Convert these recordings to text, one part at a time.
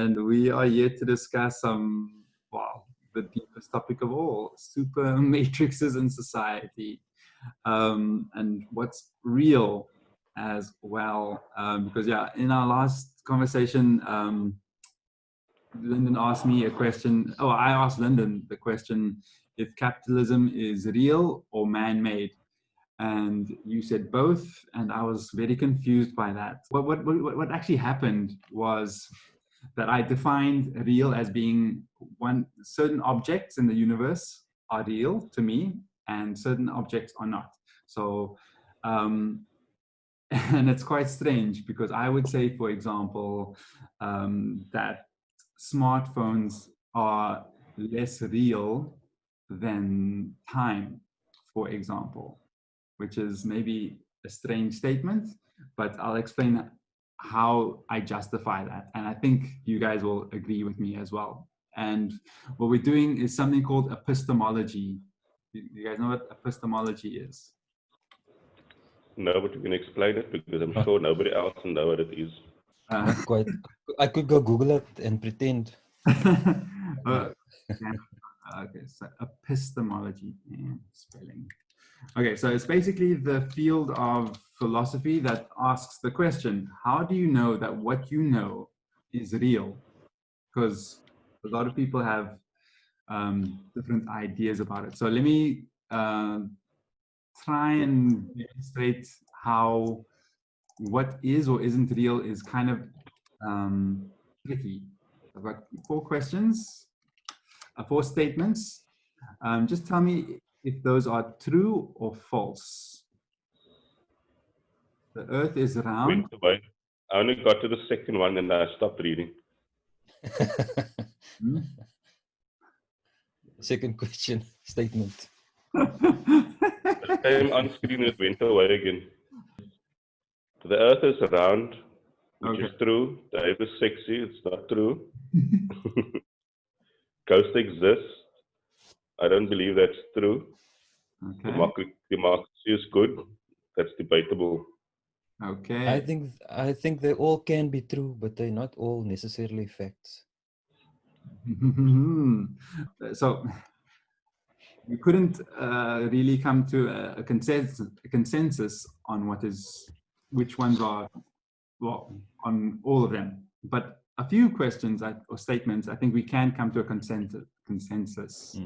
And we are here to discuss the deepest topic of all, super matrices in society, and what's real as well. Because in our last conversation, Lyndon asked me a question. Oh, I asked Lyndon the question, if capitalism is real or man-made. And you said both, and I was very confused by that. What actually happened was that I defined real as being certain objects in the universe are real to me, and certain objects are not. So, and it's quite strange because I would say, for example, that smartphones are less real than time, for example, which is maybe a strange statement, but I'll explain how I justify that. And I think you guys will agree with me as well. And what we're doing is something called epistemology. You guys know what epistemology is? No, but you can explain it because I'm sure nobody else will know what it is. Not quite. I could go Google it and pretend. Okay, so epistemology, spelling. Okay, so it's basically the field of philosophy that asks the question, how do you know that what you know is real? Because a lot of people have different ideas about it. So let me try and demonstrate how what is or isn't real is kind of tricky. I've got 4 questions, 4 statements. Just tell me if those are true or false. The earth is round. Went away. I only got to the second one and I stopped reading. Second question, statement. It came on screen and it went away again. The earth is round, which is true. Dave is sexy, it's not true. Ghosts exist. I don't believe that's true. Okay. Democracy is good. That's debatable. Okay. I think they all can be true, but they're not all necessarily facts. So you couldn't really come to a consensus on which ones are, on all of them. But a few questions or statements, I think we can come to a consensus,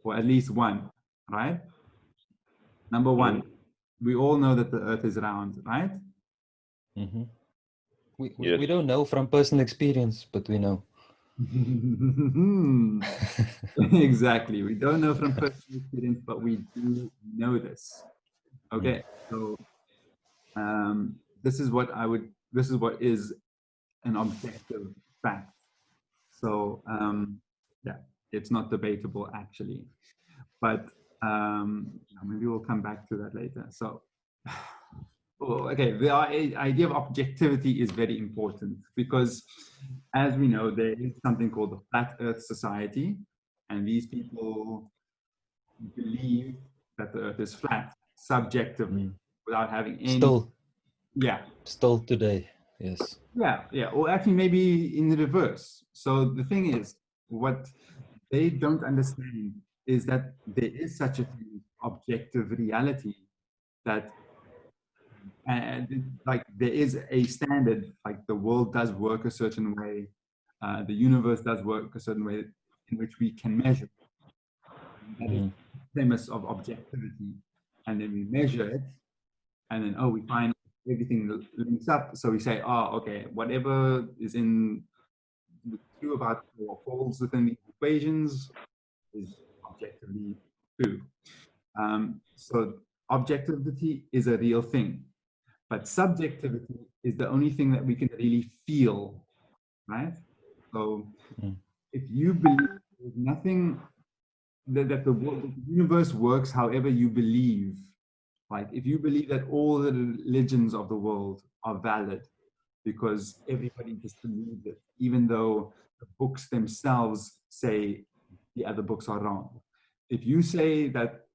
or at least one, right? Number 1, we all know that the earth is round, right? Mm-hmm. Yes. We don't know from personal experience, but we know. Exactly. We don't know from personal experience, but we do know this. Okay. So this is what is an objective fact. So it's not debatable actually, but maybe we'll come back to that later. So, okay, the idea of objectivity is very important because, as we know, there is something called the Flat Earth Society, and these people believe that the Earth is flat subjectively without having any. Still today, yes. Yeah, or actually maybe in the reverse. So the thing is, what they don't understand is that there is such a thing, objective reality, that like there is a standard, like the world does work a certain way, the universe does work a certain way in which we can measure. That is the premise of objectivity. And then we measure it, and then we find everything links up. So we say, okay, whatever is true about or falls within the equations is objectively true. So objectivity is a real thing, but subjectivity is the only thing that we can really feel, right? So if you believe there's nothing, that the universe works however you believe, like if you believe that all the religions of the world are valid because everybody just believes it, even though the books themselves say the other books are wrong. If you say that,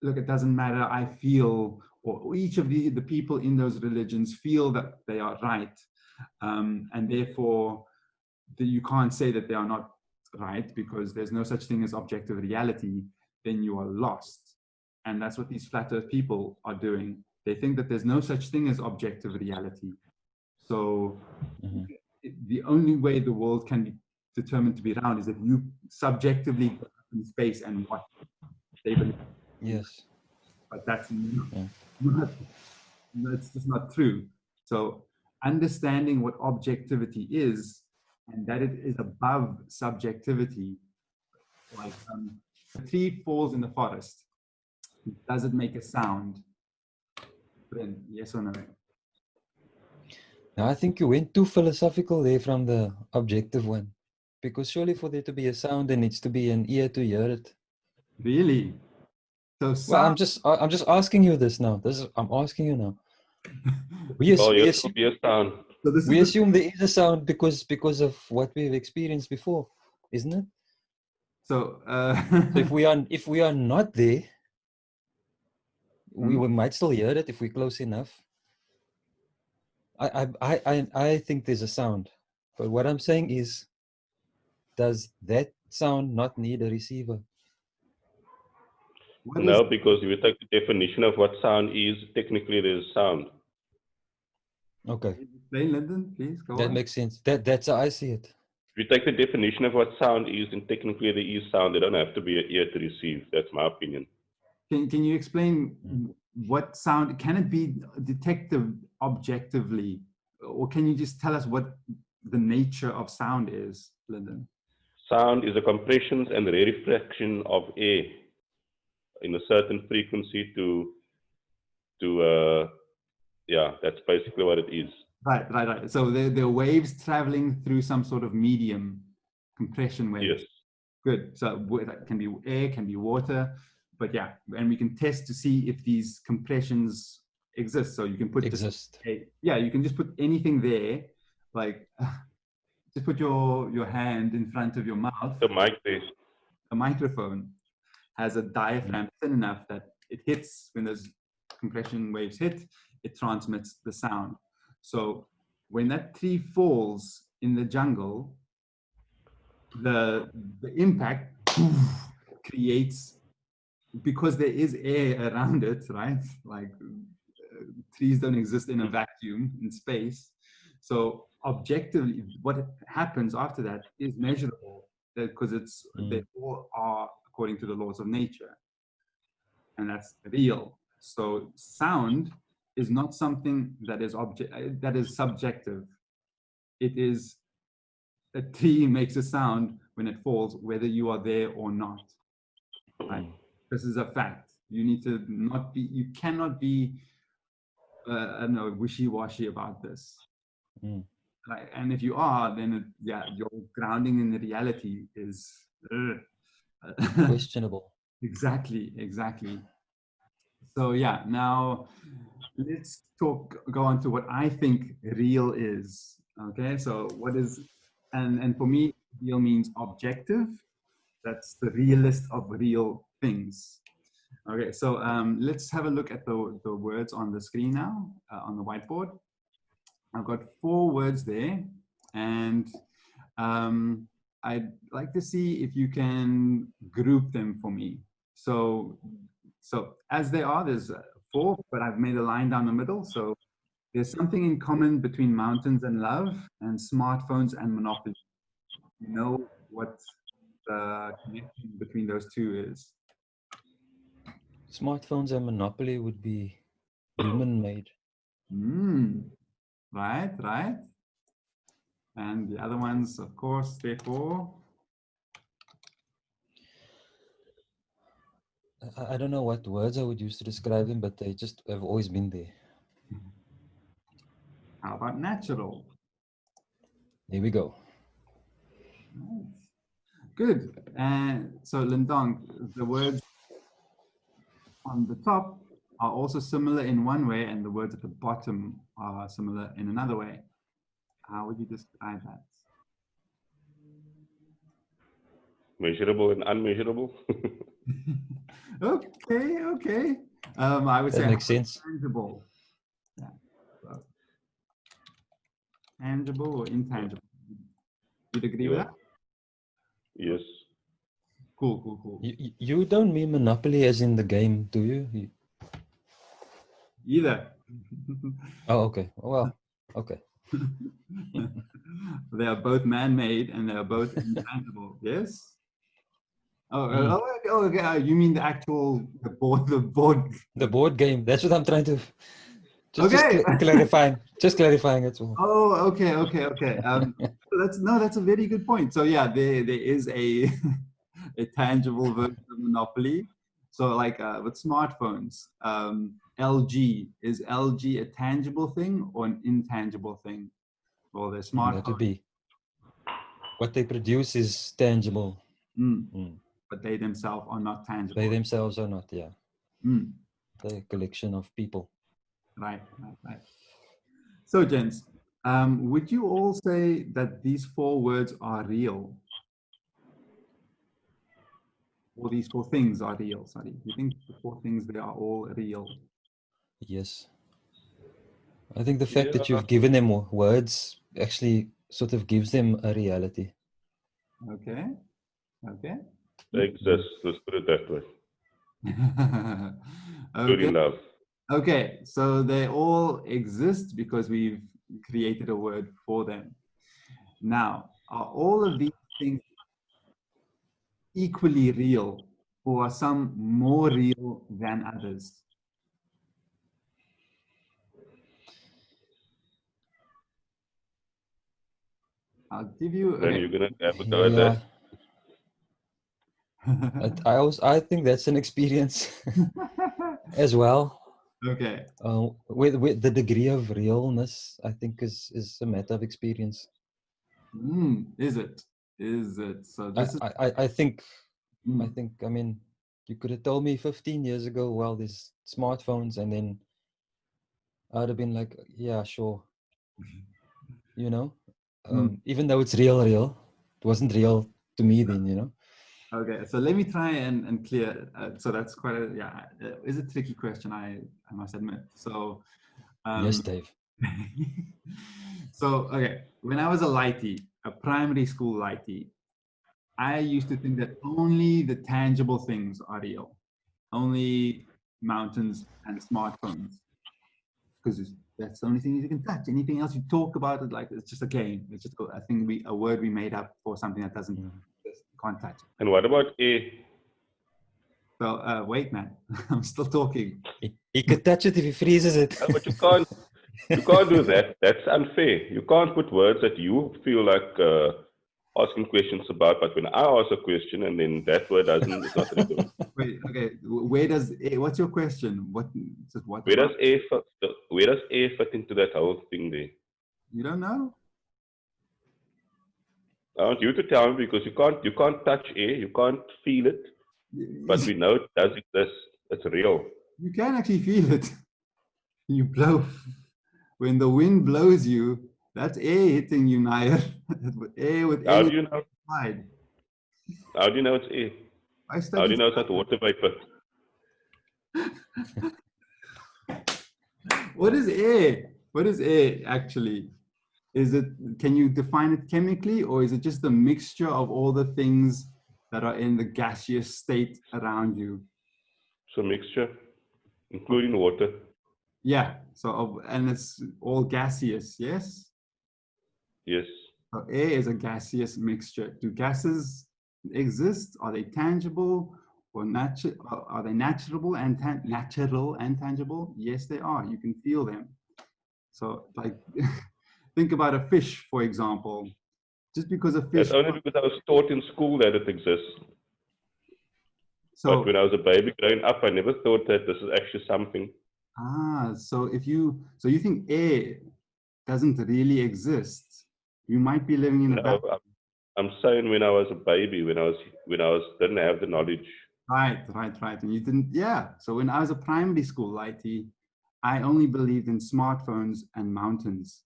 look, it doesn't matter, I feel, or each of the people in those religions feel that they are right, and therefore you can't say that they are not right because there's no such thing as objective reality, then you are lost. And that's what these flat earth people are doing. They think that there's no such thing as objective reality. So the only way the world can be determined to be round is if you subjectively go in space and watch they believe. Yes. But that's it's just not true. So understanding what objectivity is and that it is above subjectivity, like a tree falls in the forest, does it make a sound? Brynn, yes or no? Now, I think you went too philosophical there from the objective one, because surely for there to be a sound, there needs to be an ear to hear it. Really? So Well, sound, I'm just asking you this now. I'm asking you now. We Yes, could be a sound. so this we is assume there is a sound because of what we've experienced before, isn't it? so So if we are not there, we might still hear it if we're close enough. I think there's a sound, but what I'm saying is, does that sound not need a receiver? No, because if you take the definition of what sound is, technically there's sound. Okay. Explain, Lyndon, please go That on. makes sense. That's how I see it. If you take the definition of what sound is, then technically there is sound. There don't have to be an ear to receive. That's my opinion. Can you explain what sound, can it be detected objectively? Or can you just tell us what the nature of sound is, Lyndon? Sound is a compression and rarefaction of air in a certain frequency yeah, that's basically what it is. Right. So there are waves traveling through some sort of medium, compression waves. Yes. Good. So that can be air, can be water, but yeah, and we can test to see if these compressions exist. So you can put you can just put anything there, like just put your hand in front of your mouth. The mic there. A microphone has a diaphragm thin enough that it hits when those compression waves hit, it transmits the sound. So when that tree falls in the jungle, the impact creates, because there is air around it, right? Like trees don't exist in a vacuum in space. So objectively, what happens after that is measurable because they all are according to the laws of nature, and that's real. So sound is not something that is subjective. It is a tree makes a sound when it falls, whether you are there or not. Right? This is a fact. You need to not be. You cannot be. I don't know, wishy-washy about this. Right? And if you are, then your grounding in the reality is questionable. Exactly. So yeah, now let's go on to what I think real is. Okay, so what is, and for me, real means objective. That's the realist of real things. Okay, so let's have a look at the words on the screen now, on the whiteboard. I've got 4 words there, and I'd like to see if you can group them for me. So as they are, there's 4, but I've made a line down the middle. So there's something in common between mountains and love and smartphones and monopoly. You know what the connection between those 2 is? Smartphones and monopoly would be human-made. Right. And the other ones, of course, therefore. I don't know what words I would use to describe them, but they just have always been there. How about natural? Here we go. Nice. Good. And so, Lyndon, the words on the top are also similar in one way, and the words at the bottom are similar in another way. How would you describe that? Measurable and unmeasurable. Okay. I would say that makes sense. Tangible. Yeah. So, tangible or intangible? You'd agree with Yeah. that? Yes. Cool. You don't mean Monopoly as in the game, do you? Either. Oh, okay. Well, okay. They are both man-made and they are both intangible. Yes. Okay. You mean the actual the board? The board game. That's what I'm trying to. Just Okay. clarifying. Just clarifying it all. Oh, okay. That's a very good point. So yeah, there is a a tangible version of Monopoly. So like with smartphones, LG, is LG a tangible thing or an intangible thing? Well, they're That smartphones. would be. What they produce is tangible. But they themselves are not tangible. They themselves are not, yeah. Mm. They're a collection of people. Right. So, gents, would you all say that these 4 words are real? Or these 4 things are real? Sorry, you think the 4 things, they are all real? Yes. I think the fact that you've given them words actually sort of gives them a reality. Okay. They exist. Let's put it that way. Good Okay. enough. Okay, so they all exist because we've created a word for them. Now, are all of these things equally real, or are some more real than others? I'll give you. Then Okay. you're gonna have a go at that. I think that's an experience as well. Okay. With the degree of realness, I think is a matter of experience. Is it? So this I think I mean, you could have told me 15 years ago, well, there's smartphones, and then I'd have been like, yeah, sure. You know, even though it's real, it wasn't real to me then, you know. Okay, so let me try and clear. So that's quite is a tricky question, I must admit. So Yes, Dave. So okay, when I was a lightie, a primary school lightie, I used to think that only the tangible things are real, only mountains and smartphones, because that's the only thing you can touch. Anything else you talk about it like it's just a game. It's just a thing a word we made up for something that doesn't can't touch. And what about A? So wait, man, I'm still talking. He could touch it if he freezes it. No, but you can't do that. That's unfair. You can't put words that you feel like asking questions about, but when I ask a question and then that word it's not relevant. Wait, okay. Where does what's your question? Where does A fit into that whole thing there? You don't know? I want you to tell me, because you can't touch A, you can't feel it, but we know it does exist. It's real. You can actually feel it. You blow. When the wind blows you, that's air hitting you, Nair. Air with How air do you know? inside. How do you know it's A? How do you know it's not water vapor? What is air? What is air actually? Can you define it chemically, or is it just a mixture of all the things that are in the gaseous state around you? It's a mixture, including water. Yeah. And it's all gaseous, yes? Yes. So air is a gaseous mixture. Do gases exist? Are they tangible or natural? Are they natural and tangible? Yes, they are. You can feel them. So, like, think about a fish, for example. Just because a fish. That's only because I was taught in school that it exists. So, but when I was a baby growing up, I never thought that this is actually something. So you think air doesn't really exist? You might be living in a I'm saying when I was a baby, when I didn't have the knowledge. Right. And you didn't, yeah. So when I was a primary school lightie, I only believed in smartphones and mountains.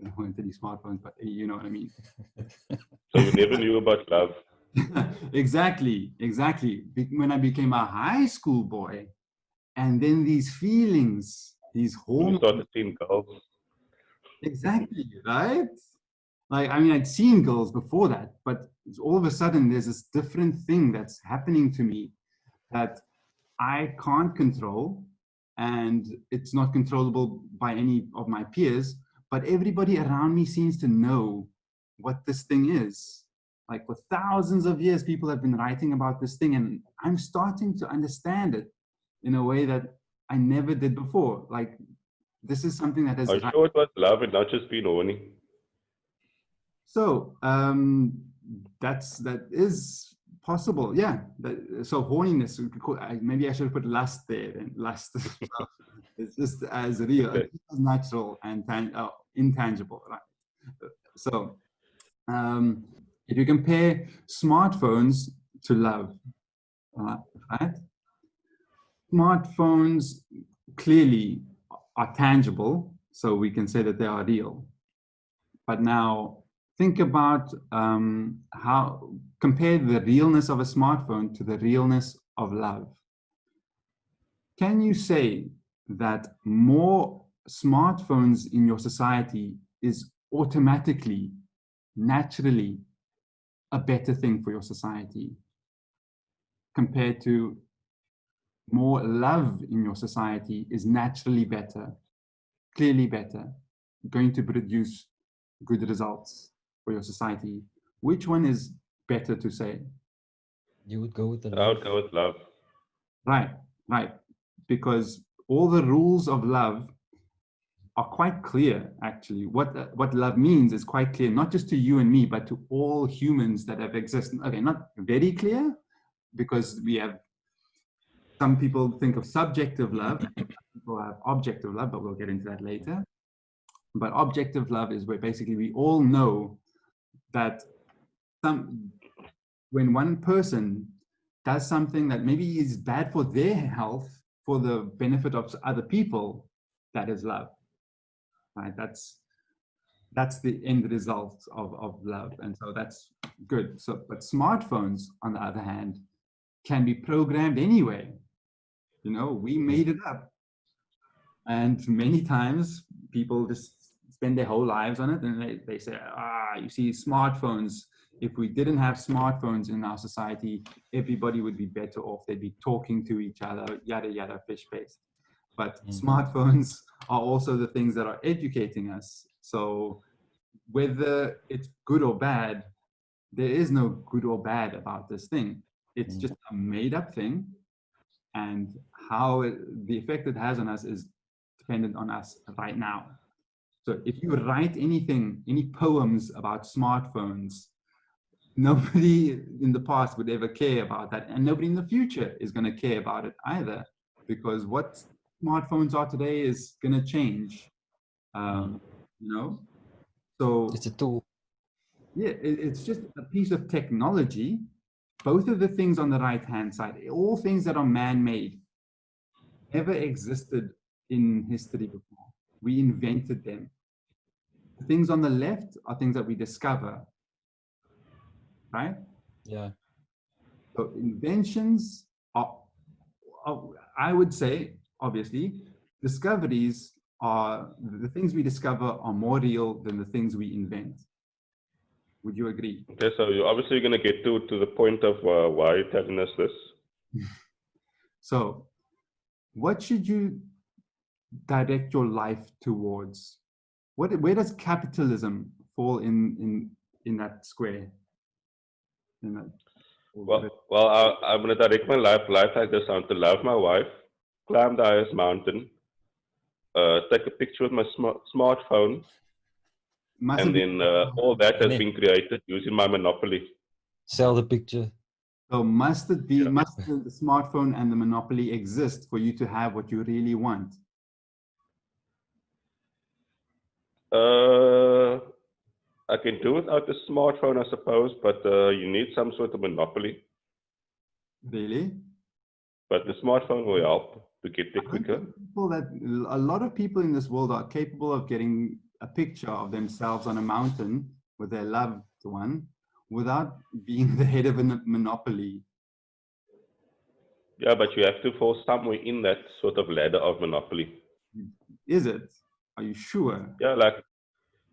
I don't want any smartphones, but you know what I mean. So you never knew about love. Exactly. When I became a high school boy, and then these feelings, these hormones. You started seeing girls. Exactly, right? Like, I mean, I'd seen girls before that, but all of a sudden there's this different thing that's happening to me that I can't control, and it's not controllable by any of my peers, but everybody around me seems to know what this thing is. Like, for thousands of years, people have been writing about this thing, and I'm starting to understand it in a way that I never did before. Like, this is something that has... I'm sure it was love and not just being horny. So that is possible, yeah. So horniness, maybe I should put lust there. Then lust, it's just as real, Okay. as natural and intangible, right? So if you compare smartphones to love, right? Smartphones clearly are tangible, so we can say that they are real. But now, think about compare the realness of a smartphone to the realness of love. Can you say that more smartphones in your society is automatically, naturally, a better thing for your society compared to more love in your society is naturally better, clearly better, going to produce good results for your society? Which one is better to say? You would go with the I love. would go with love. Right, right. Because all the rules of love are quite clear, actually. What love means is quite clear, not just to you and me, but to all humans that have existed. Okay, not very clear, because we have, some people think of subjective love, people have objective love, but we'll get into that later. But objective love is where basically we all know that when one person does something that maybe is bad for their health, for the benefit of other people, that is love, right? That's the end result of love. And so that's good. So, but smartphones, on the other hand, can be programmed anyway. You know, we made it up. And many times people just spend their whole lives on it, and they say, you see, smartphones, if we didn't have smartphones in our society, everybody would be better off. They'd be talking to each other, yada, yada, fish-based. But smartphones are also the things that are educating us. So whether it's good or bad, there is no good or bad about this thing. It's just a made-up thing. And the effect it has on us is dependent on us right now. So if you write anything, any poems about smartphones, nobody in the past would ever care about that, and nobody in the future is going to care about it either, because what smartphones are today is going to change. You know, so It's a tool. Yeah, it's just a piece of technology. Both of the things on the right-hand side, all things that are man-made, never existed in history before. We invented them. The things on the left are things that we discover, right? Yeah. So inventions are, I would say, obviously, discoveries are, the things we discover are more real than the things we invent. Would you agree? Okay, so you're obviously going to get to the point of why you're telling us this. So, what should you direct your life towards? Where does capitalism fall in that square? Well, I'm going to direct my life like this. I want to love my wife, climb the highest mountain, take a picture with my smartphone, and then all that has been created using my monopoly. Sell the picture. So must the smartphone and the monopoly exist for you to have what you really want? I can do without the smartphone, I suppose, but you need some sort of monopoly. Really? But the smartphone will help to get there quicker. A lot of people in this world are capable of getting a picture of themselves on a mountain with their loved one without being the head of a monopoly. Yeah, but you have to fall somewhere in that sort of ladder of monopoly. Is it? Are you sure? Yeah, like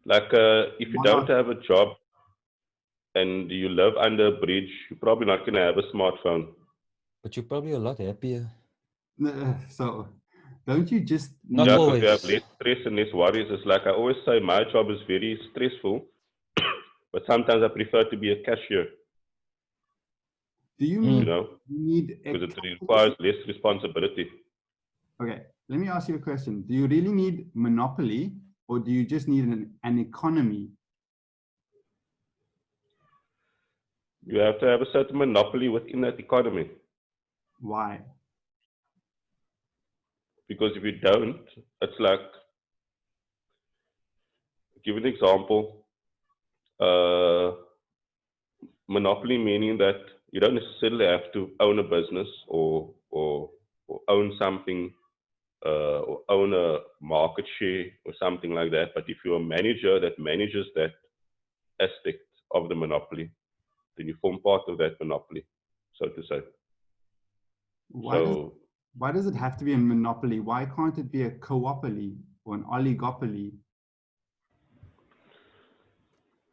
Like, if you don't have a job and you live under a bridge, you're probably not going to have a smartphone. But you're probably a lot happier. So, don't you just Not Yeah, always. because you have less stress and less worries. It's like I always say, my job is very stressful, but sometimes I prefer to be a cashier. Do you need because it requires less responsibility. Okay, let me ask you a question. Do you really need monopoly, or do you just need an economy? You have to have a certain monopoly within that economy. Why? Because if you don't, it's like, give an example, monopoly meaning that you don't necessarily have to own a business or own something, or own a market share or something like that. But if you're a manager that manages that aspect of the monopoly, then you form part of that monopoly, so to say. Why does it have to be a monopoly? Why can't it be a coopoly or an oligopoly?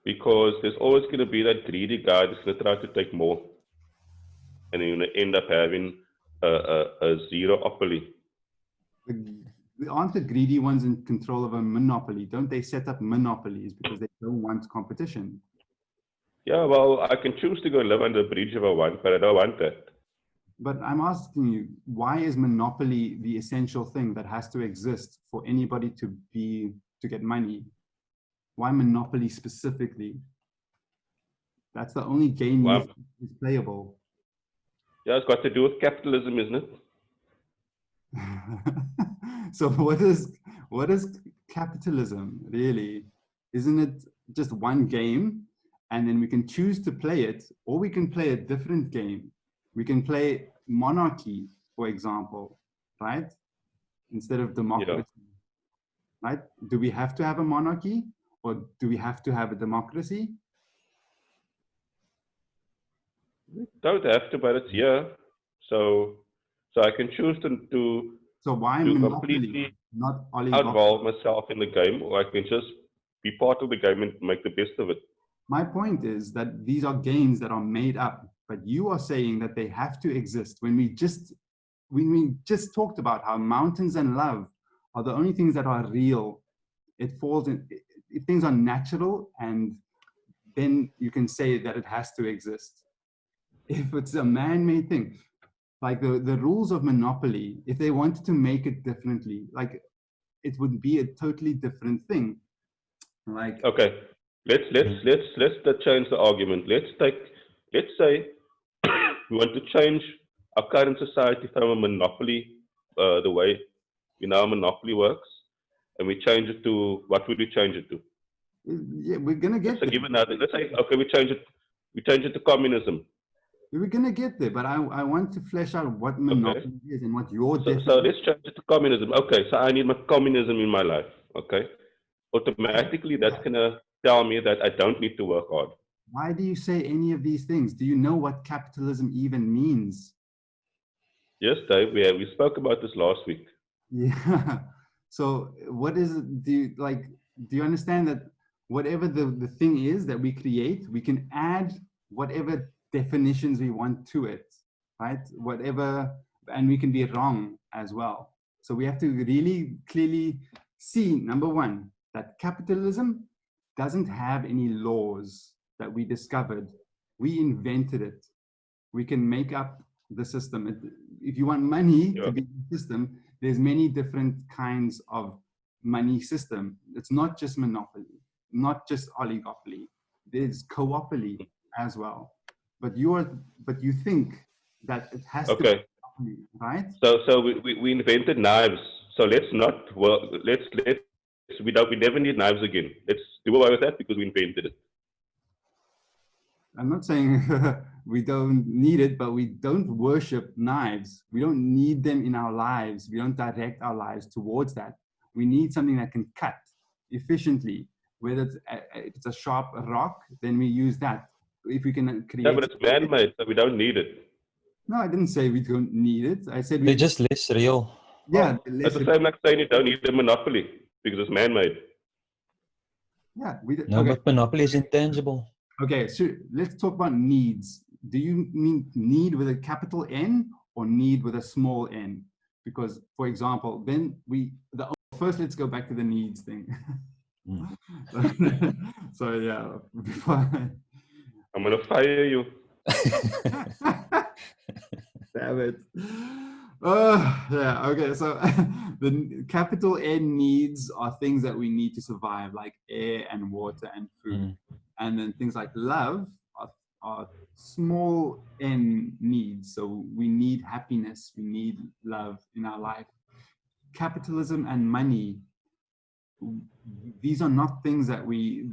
Because there's always going to be that greedy guy that's going to try to take more. And you're going to end up having a zeropoly. Aren't the greedy ones in control of a monopoly? Don't they set up monopolies because they don't want competition? Yeah, well, I can choose to go live under the bridge if I want, but I don't want that. But I'm asking you, why is monopoly the essential thing that has to exist for anybody to get money? Why monopoly specifically? That's the only game is playable. Yeah, it's got to do with capitalism, isn't it? So what is capitalism really? Isn't it just one game, and then we can choose to play it, or we can play a different game? We can play monarchy, for example, right? Instead of democracy, right? Do we have to have a monarchy, or do we have to have a democracy? We don't have to, but it's here. So I can choose to so why completely not involve myself in the game, or I can just be part of the game and make the best of it. My point is that these are games that are made up, but you are saying that they have to exist when we just talked about how mountains and love are the only things that are real. It falls in, if things are natural, and then you can say that it has to exist. If it's a man-made thing, like the rules of monopoly, if they wanted to make it differently, like it would be a totally different thing. Like, okay, let's change the argument. Let's say we want to change our current society from a monopoly, the way monopoly works, and we change it to, what would we change it to? Yeah, we're gonna get there. Let's say, okay, we change it to communism. We're gonna get there, but I want to flesh out what monopoly is and what your definition. So let's change it to communism. Okay, so I need my communism in my life. Okay, automatically that's gonna tell me that I don't need to work hard. Why do you say any of these things? Do you know what capitalism even means? Yes, Dave, we spoke about this last week. Yeah. So what is it? Do you understand that whatever the thing is that we create, we can add whatever definitions we want to it, right? Whatever, and we can be wrong as well. So we have to really clearly see, number one, that capitalism doesn't have any laws that we discovered. We invented it. We can make up the system. If you want money to be the system, there's many different kinds of money system. It's not just monopoly, not just oligopoly. There's coopoly as well. But you think that it has to be monopoly, right? So we invented knives. So let's not work. We never need knives again. Let's do away with that because we invented it. I'm not saying we don't need it, but we don't worship knives. We don't need them in our lives. We don't direct our lives towards that. We need something that can cut efficiently. Whether it's a sharp rock, then we use that. If we can create... Yeah, but it's man-made, so we don't need it. No, I didn't say we don't need it. I said they're just less real. Yeah. It's the same like saying you don't need a monopoly because it's man-made. Yeah. No, Okay. but monopoly is intangible. Okay, so let's talk about needs. Do you mean need with a capital N or need with a small n? Because, for example, then first let's go back to the needs thing. So yeah, before I'm gonna fire you. damn it. Yeah, okay, so the capital N needs are things that we need to survive, like air and water and food. And then things like love are small n needs. So we need happiness, we need love in our life. Capitalism and money, these are not things that we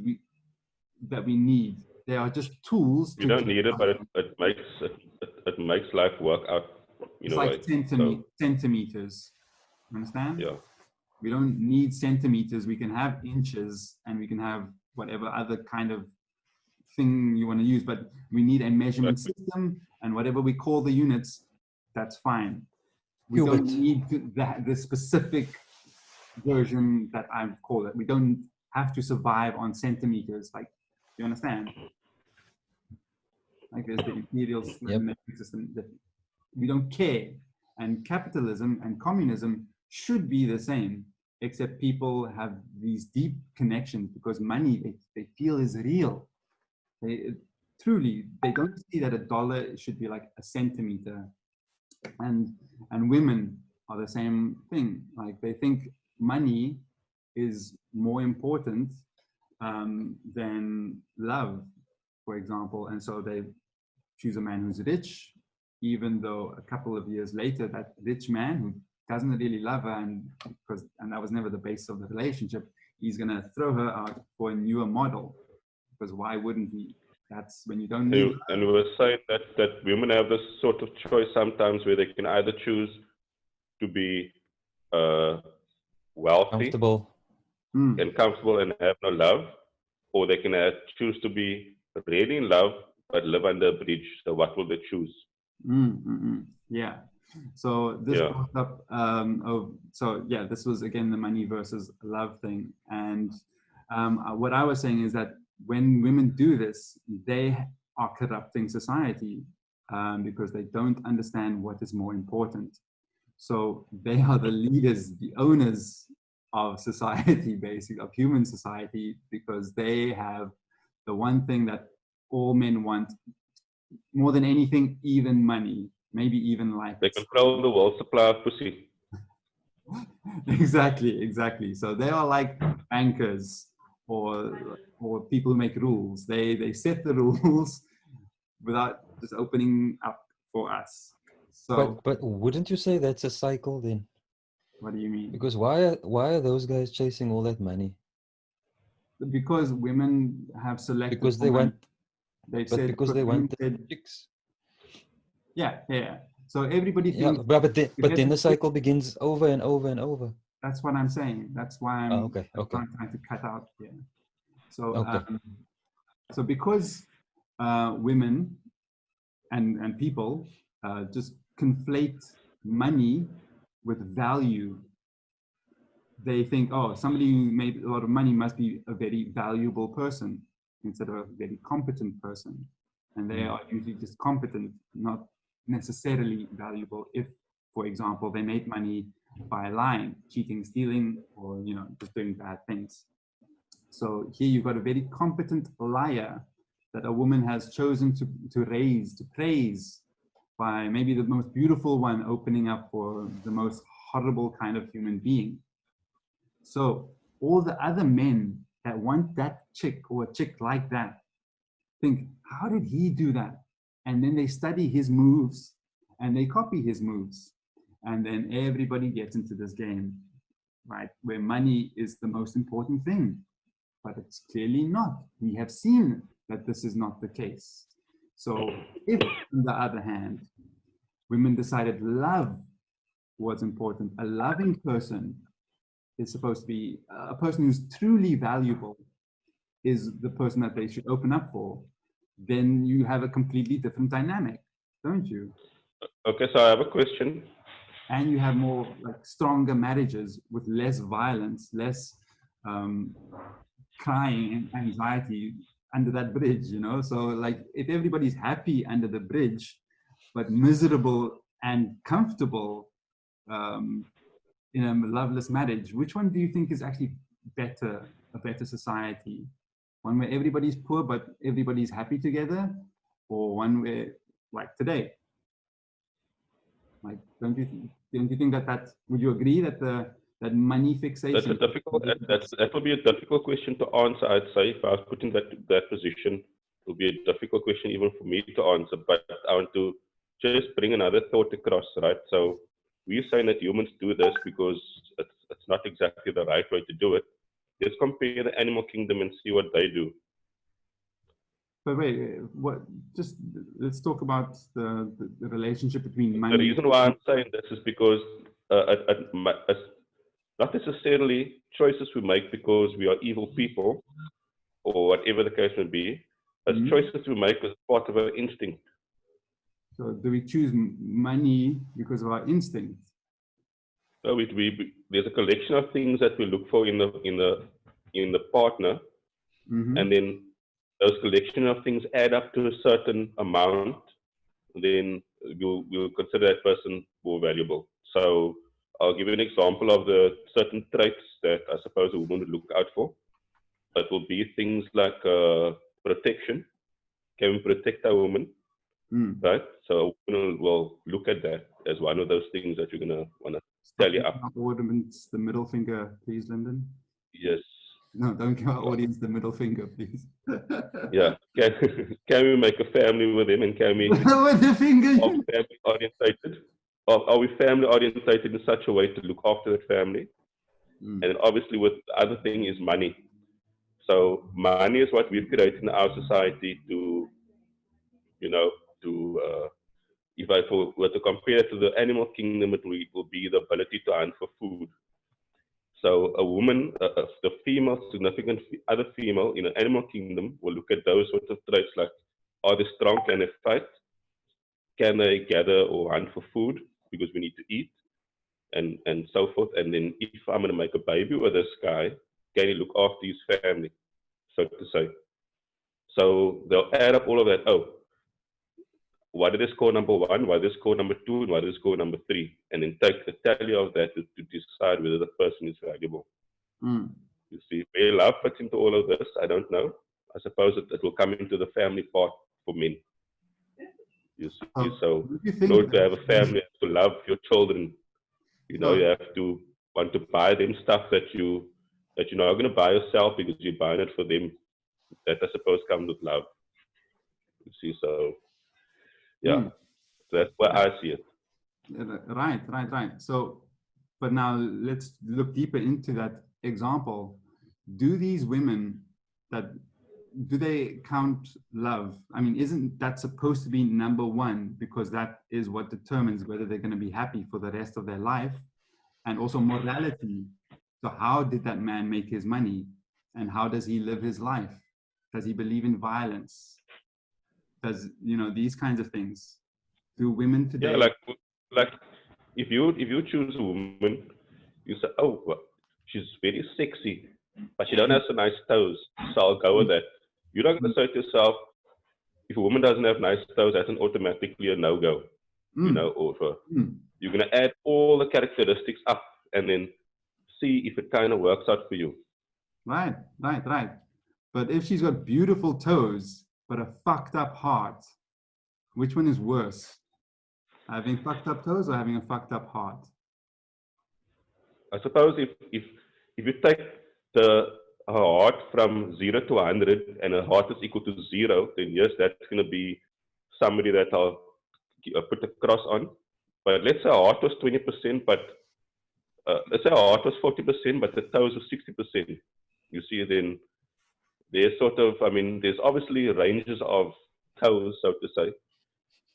need. They are just tools. You don't need it, but it makes life work out. It's like centimeters. Understand? Yeah. We don't need centimeters. We can have inches, and we can have whatever other kind of thing you want to use, but we need a measurement system, and whatever we call the units, that's fine. We don't need the specific version that I call it. We don't have to survive on centimeters. Like, you understand? Like there's the imperial system that we don't care. And capitalism and communism should be the same, except people have these deep connections because money they feel is real. Truly, they don't see that a dollar should be like a centimeter. And women are the same thing. Like they think money is more important than love, for example. And so they choose a man who's rich, even though a couple of years later, that rich man who doesn't really love her, and that was never the basis of the relationship, he's going to throw her out for a newer model. Because why wouldn't he? That's when you don't need. And we were saying that women have this sort of choice sometimes where they can either choose to be wealthy, comfortable, and comfortable and have no love, or they can choose to be really in love but live under a bridge. So what will they choose? Yeah. So this brought up. This was again the money versus love thing, and what I was saying is that when women do this, they are corrupting society because they don't understand what is more important. So they are the leaders, the owners of society, basically, of human society, because they have the one thing that all men want more than anything, even money, maybe even life. They control the world supply of pussy. Exactly. So they are like bankers or people who make rules. They set the rules without just opening up for us. So, but wouldn't you say that's a cycle then? What do you mean? Because why are those guys chasing all that money? Because women have selected. Because they want. Because they want chicks. Yeah. So everybody thinks. Yeah, but then the cycle begins over and over and over. That's what I'm saying. That's why I'm trying to cut out here. So, so because women and people just conflate money with value, they think, oh, somebody who made a lot of money must be a very valuable person instead of a very competent person. And they are usually just competent, not necessarily valuable if, for example, they made money by lying, cheating, stealing, or just doing bad things. So here you've got a very competent liar that a woman has chosen to praise by maybe the most beautiful one opening up for the most horrible kind of human being. So all the other men that want that chick or a chick like that think, how did he do that? And then they study his moves and they copy his moves. And then everybody gets into this game, right? Where money is the most important thing, but it's clearly not. We have seen that this is not the case. So if, on the other hand, women decided love was important, a loving person is supposed to be a person who's truly valuable, is the person that they should open up for, then you have a completely different dynamic, don't you? Okay, so I have a question. And you have more like stronger marriages with less violence, less crying and anxiety under that bridge, you know? So like if everybody's happy under the bridge, but miserable and comfortable in a loveless marriage, which one do you think is actually better, a better society? One where everybody's poor but everybody's happy together, or one where, like today, like don't you think that would you agree that that money fixation? That's a difficult. That will be a difficult question to answer. I'd say if I was put in that position, it would be a difficult question even for me to answer. But I want to just bring another thought across, right? So we're saying that humans do this because it's not exactly the right way to do it. Let's compare the animal kingdom and see what they do. But wait, what? Just let's talk about the relationship between money. The reason why I'm saying this is because not necessarily choices we make because we are evil people or whatever the case may be, as choices we make as part of our instinct. So do we choose money because of our instinct? So there's a collection of things that we look for in the partner, and then those collection of things add up to a certain amount. Then you'll consider that person more valuable. So I'll give you an example of the certain traits that I suppose a woman would look out for. That will be things like protection. Can we protect our woman? Right? So a woman will look at that as one of those things that you're going to want to tally up. Ornaments, the middle finger, please, Lyndon. Yes. No, don't give our audience the middle finger, please. Yeah. Can we make a family with him, and can we with the finger? Are we family orientated? Are we family orientated in such a way to look after that family? And obviously, with the other thing is money. So money is what we've created in our society to, if I were to compare it to the animal kingdom, it will be the ability to hunt for food. So a woman, the female, significant other female in an animal kingdom will look at those sorts of traits like, are they strong, can they fight? Can they gather or hunt for food because we need to eat, and so forth. And then if I'm going to make a baby with this guy, can he look after his family, so to say? So they'll add up all of that. Oh, what did they score number 1? What did they score number 2? And what did they score number 3? And then take the tally of that to decide whether the person is valuable. You see, where love fits into all of this, I don't know. I suppose it will come into the family part for men. You see, so in order to have a family, you have to love your children. You have to want to buy them stuff that you're not going to buy yourself because you're buying it for them. That, I suppose, comes with love. You see, so yeah, that's why I see it. Right. So, but now let's look deeper into that example. Do these women do they count love? I mean, isn't that supposed to be number 1, because that is what determines whether they're going to be happy for the rest of their life? And also morality. So how did that man make his money? And how does he live his life? Does he believe in violence? Does, these kinds of things? Do women today? Yeah, like if you choose a woman, you say, oh, well, she's very sexy, but she don't have so nice toes, so I'll go with that. You're not going to say to yourself, if a woman doesn't have nice toes, that's automatically a no-go. You're going to add all the characteristics up and then see if it kind of works out for you. Right. But if she's got beautiful toes, but a fucked up heart, which one is worse? Having fucked up toes or having a fucked up heart? I suppose if you take her heart from 0 to 100 and her heart is equal to 0, then yes, that's going to be somebody that I'll put a cross on. But let's say her heart was 20%, but let's say her heart was 40%, but the toes were 60%. You see, then there's there's obviously ranges of toes, so to say,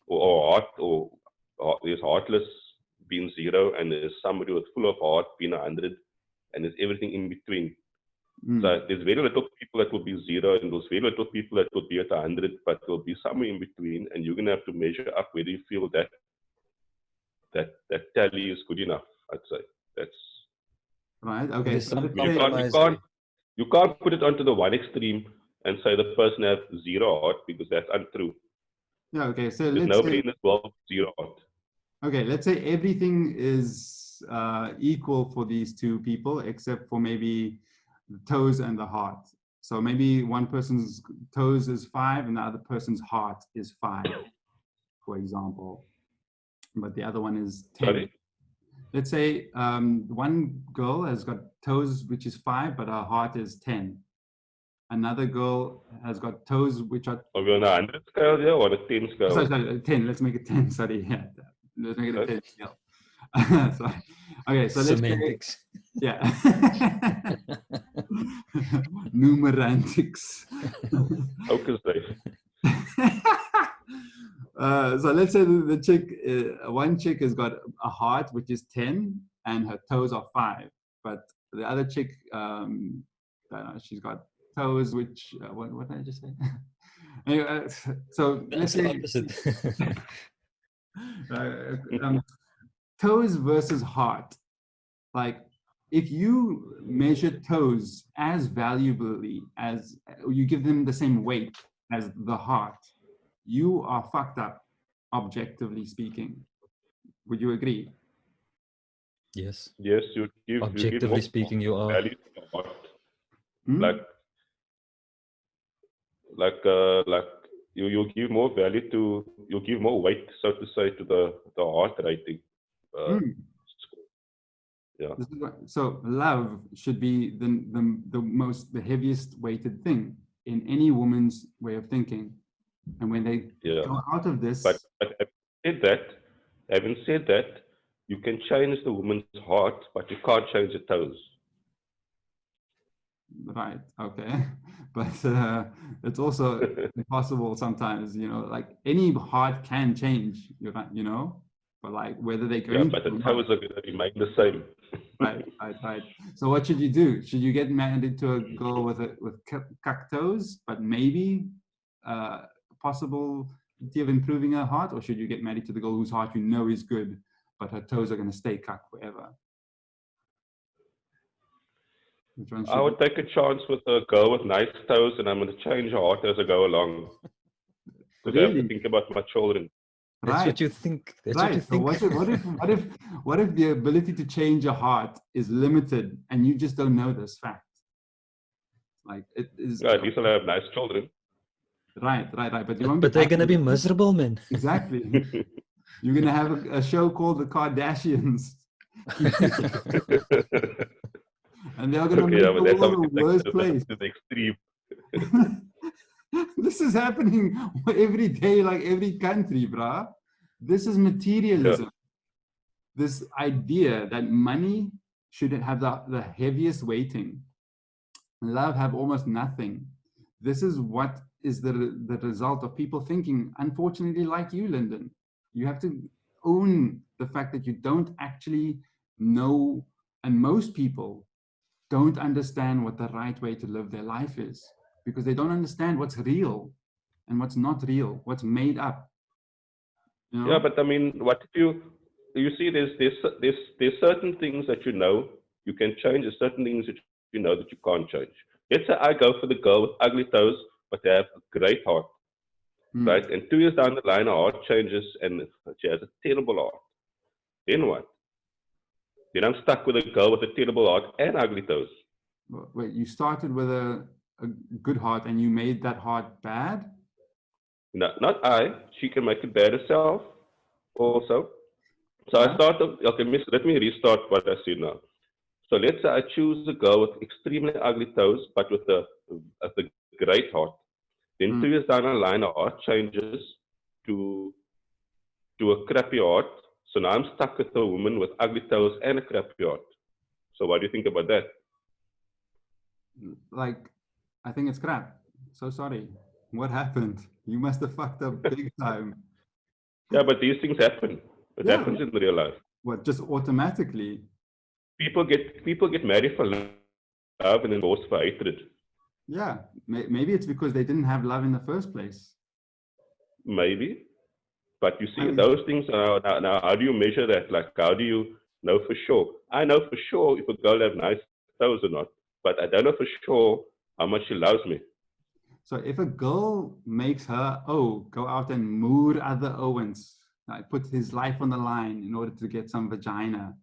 or heart, or there's heartless being 0, and there's somebody with full of heart being 100, and there's everything in between. So there's very little people that will be 0, and there's very little people that will be at 100, but there'll be somewhere in between, and you're gonna have to measure up whether you feel that tally is good enough. I'd say that's right. Okay. There's some you can't You can't put it onto the one extreme and say the person has zero heart, because that's untrue. Yeah, okay, so There's let's nobody say, in this world with zero heart. okay, let's say everything is equal for these two people, except for maybe the toes and the heart. So maybe one person's toes is 5 and the other person's heart is 5, for example. But the other one is 10. Sorry? Let's say one girl has got toes which is 5, but her heart is 10. Another girl has got toes which are... Are we on a 100 scale here or a 10 scale? Sorry, 10. Let's make it 10. Sorry, yeah. Let's make it a 10 scale. Sorry. Okay, so let's Semantics. yeah. Numerantics. Focus, Dave. So let's say the chick, one chick has got a heart which is 10 and her toes are 5, but the other chick, I don't know, she's got toes which what did I just say? Anyway, so let's say toes versus heart. Like, if you measure toes as valuably as you give them the same weight as the heart, you are fucked up, objectively speaking. Would you agree? Yes. Yes, you give Objectively more speaking, you are. value to the heart. Hmm? Like you give more value to, you give more weight, so to say, to the heart rating. Yeah. This is so love should be the heaviest weighted thing in any woman's way of thinking. And when they go out of this, but having said that, you can change the woman's heart, but you can't change the toes. Right. Okay. But it's also impossible sometimes, you know, like any heart can change, you know, but like whether they're going but the toes are going to remain the same. Right. So what should you do? Should you get married to a girl with cuck toes, but maybe possibility of improving her heart, or should you get married to the girl whose heart you know is good, but her toes are going to stay cuck forever? I would take a chance with a girl with nice toes, and I'm going to change her heart as I go along. Because I have to think about my children. That's what you think. That's what you think. So what if the ability to change a heart is limited and you just don't know this fact? Like it is. Yeah, at least I'll have nice children. Right. But you won't. But they're gonna be miserable, man. Exactly. You're gonna have a show called The Kardashians. And they're gonna make the world a worse place. To the extreme. This is happening every day, like every country, bruh. This is materialism. Yeah. This idea that money should have the heaviest weighting. Love have almost nothing. This is what is the result of people thinking, unfortunately, like you, Lyndon. You have to own the fact that you don't actually know, and most people don't understand what the right way to live their life is, because they don't understand what's real and what's not real, what's made up. You know? Yeah, but I mean, what if you see there's certain things that you know you can change, there's certain things that you know that you can't change. Let's say I go for the girl with ugly toes, but they have a great heart, right? And 2 years down the line, her heart changes and she has a terrible heart. Then what? Then I'm stuck with a girl with a terrible heart and ugly toes. Wait, you started with a good heart and you made that heart bad? No, not I. She can make it bad herself also. So I started, okay, let me restart what I see now. So let's say I choose a girl with extremely ugly toes, but with a great heart. Then 2 years down the line, her heart changes to a crappy heart. So now I'm stuck with a woman with ugly toes and a crappy heart. So what do you think about that? Like, I think it's crap. So sorry. What happened? You must have fucked up big time. Yeah, but these things happen. It happens in real life. What, just automatically? People get married for love and then divorced for hatred. Yeah, maybe it's because they didn't have love in the first place. Maybe. But you see, those things are, now, how do you measure that? Like, how do you know for sure? I know for sure if a girl has nice toes or not, but I don't know for sure how much she loves me. So if a girl makes her go out and moor other Owens, like put his life on the line in order to get some vagina,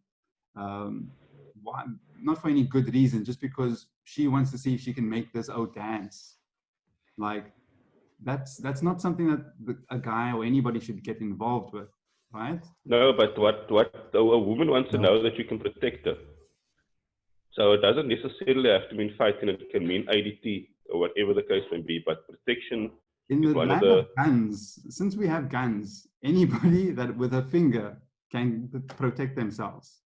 why, not for any good reason, just because she wants to see if she can make this dance, like that's not something that a guy or anybody should get involved with, right? No, but what a woman wants to know that you can protect her. So it doesn't necessarily have to mean fighting. It can mean ADT or whatever the case may be. But protection in is the one of land the of guns. Since we have guns, anybody that with a finger can protect themselves.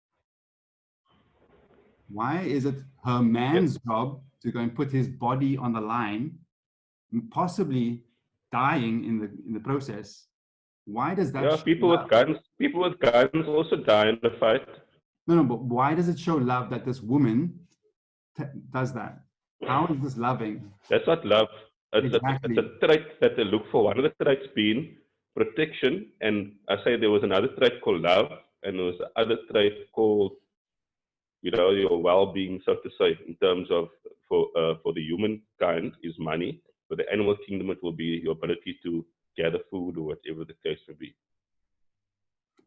Why is it her man's job to go and put his body on the line, possibly dying in the process? Why does that? Yeah, people with guns also die in the fight. No, but why does it show love that this woman does that? How is this loving? That's not love. Exactly. It's a trait that they look for. One of the traits being protection, and I say there was another trait called love, and there was the other trait called, your well-being, so to say, in terms of for the humankind is money. For the animal kingdom, it will be your ability to gather food or whatever the case may be.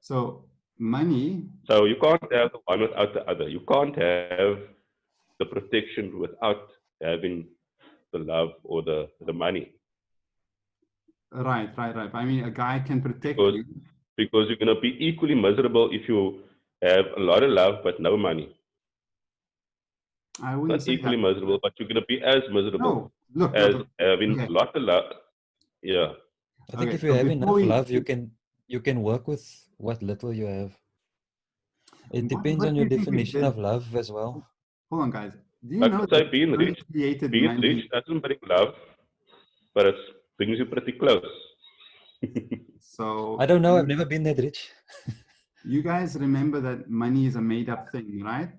So money. So you can't have the one without the other. You can't have the protection without having the love or the money. Right. I mean, a guy can protect you. Because you're going to be equally miserable if you have a lot of love but no money. I wouldn't Not say equally that. miserable, but you're going to be as miserable as having a lot of love. Yeah. I think if you have enough love, you can work with what little you have. It depends on your definition of love as well. Hold on, guys. Do you know that being rich doesn't bring love, but it brings you pretty close. So I don't know. I've never been that rich. You guys remember that money is a made-up thing, right?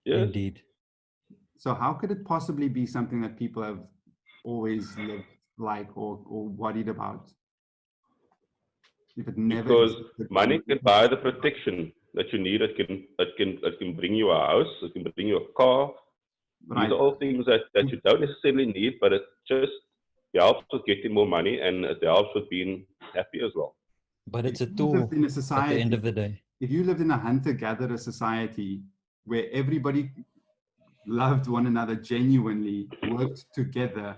Yes. Indeed. So how could it possibly be something that people have always lived like or worried about? If it never because existed, money can buy the protection that you need. It can bring you a house. It can bring you a car. Right. These are all things that you don't necessarily need, but it just helps with getting more money, and it helps with being happy as well. But it's a tool in a society, at the end of the day. If you lived in a hunter-gatherer society where everybody loved one another genuinely, worked together,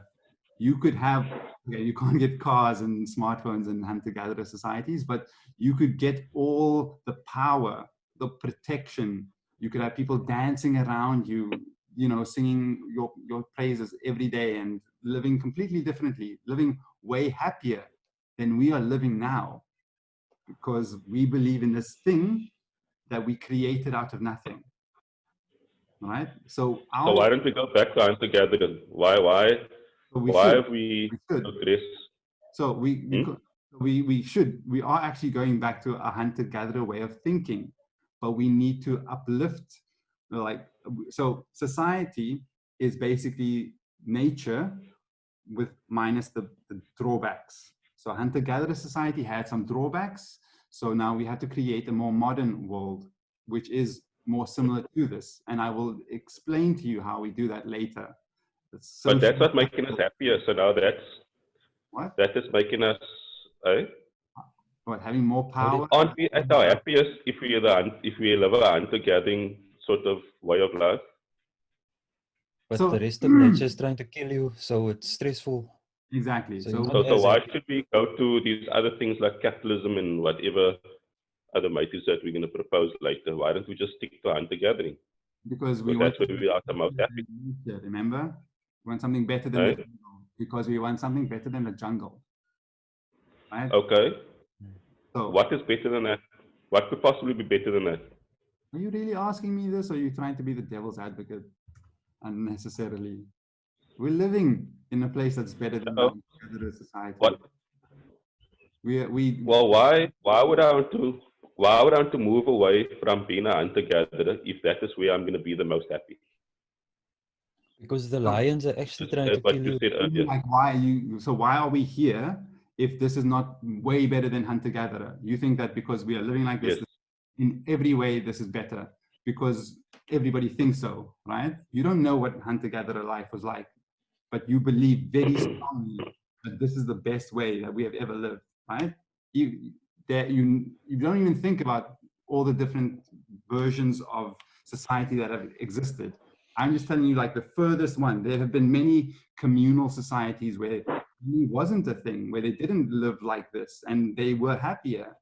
you could have, you can't get cars and smartphones in hunter-gatherer societies, but you could get all the power, the protection. You could have people dancing around you, singing your praises every day and living completely differently, living way happier than we are living now, because we believe in this thing that we created out of nothing. Right? So why don't we go back to hunter-gatherer? Why have we progressed? So we are actually going back to a hunter-gatherer way of thinking, but we need to uplift, so society is basically nature with minus the drawbacks. So hunter-gatherer society had some drawbacks. So now we have to create a more modern world, which is more similar to this. And I will explain to you how we do that later. But that's not making us happier. So now that is making us, what, having more power? Aren't we at our happiest if we live a hunter-gathering sort of way of life? But the rest of nature is trying to kill you, so it's stressful. Exactly. So why should we go to these other things like capitalism and whatever other motives that we're going to propose later? Why don't we just stick to hunter-gathering? Because that's where we are the most happy. Remember? We want something better than the jungle. Because we want something better than the jungle. Right? Okay. So what is better than that? What could possibly be better than that? Are you really asking me this, or are you trying to be the devil's advocate unnecessarily? We're living in a place that's better than the society. What? Well, why would I want to move away from being a hunter-gatherer if that is where I'm going to be the most happy? Because the lions are actually trying to kill you. Like why are we here if this is not way better than hunter-gatherer? You think that because we are living like this, in every way this is better? Because everybody thinks so, right? You don't know what hunter-gatherer life was like, but you believe very strongly that this is the best way that we have ever lived, right? You don't even think about all the different versions of society that have existed. I'm just telling you, like, the furthest one. There have been many communal societies where it wasn't a thing, where they didn't live like this, and they were happier.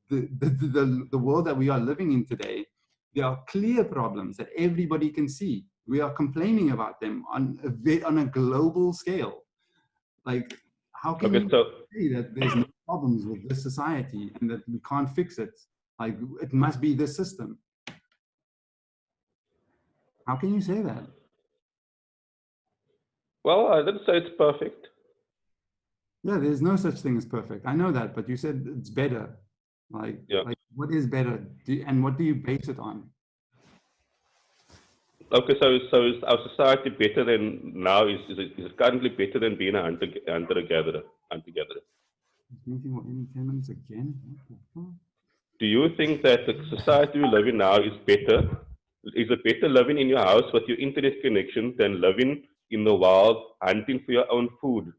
The world that we are living in today, there are clear problems that everybody can see. We are complaining about them on a global scale. Like, how can you say that there's no problems with this society and that we can't fix it? Like, it must be this system. How can you say that? Well, I didn't say it's perfect. Yeah, there's no such thing as perfect. I know that, but you said it's better. Like, yeah. like what is better? And what do you base it on? Okay, so is our society better than now? Is it currently better than being a hunter-gatherer? Meeting for any 10 minutes again? Do you think that the society we live in now is better? Is it better living in your house with your internet connection than living in the wild, hunting for your own food,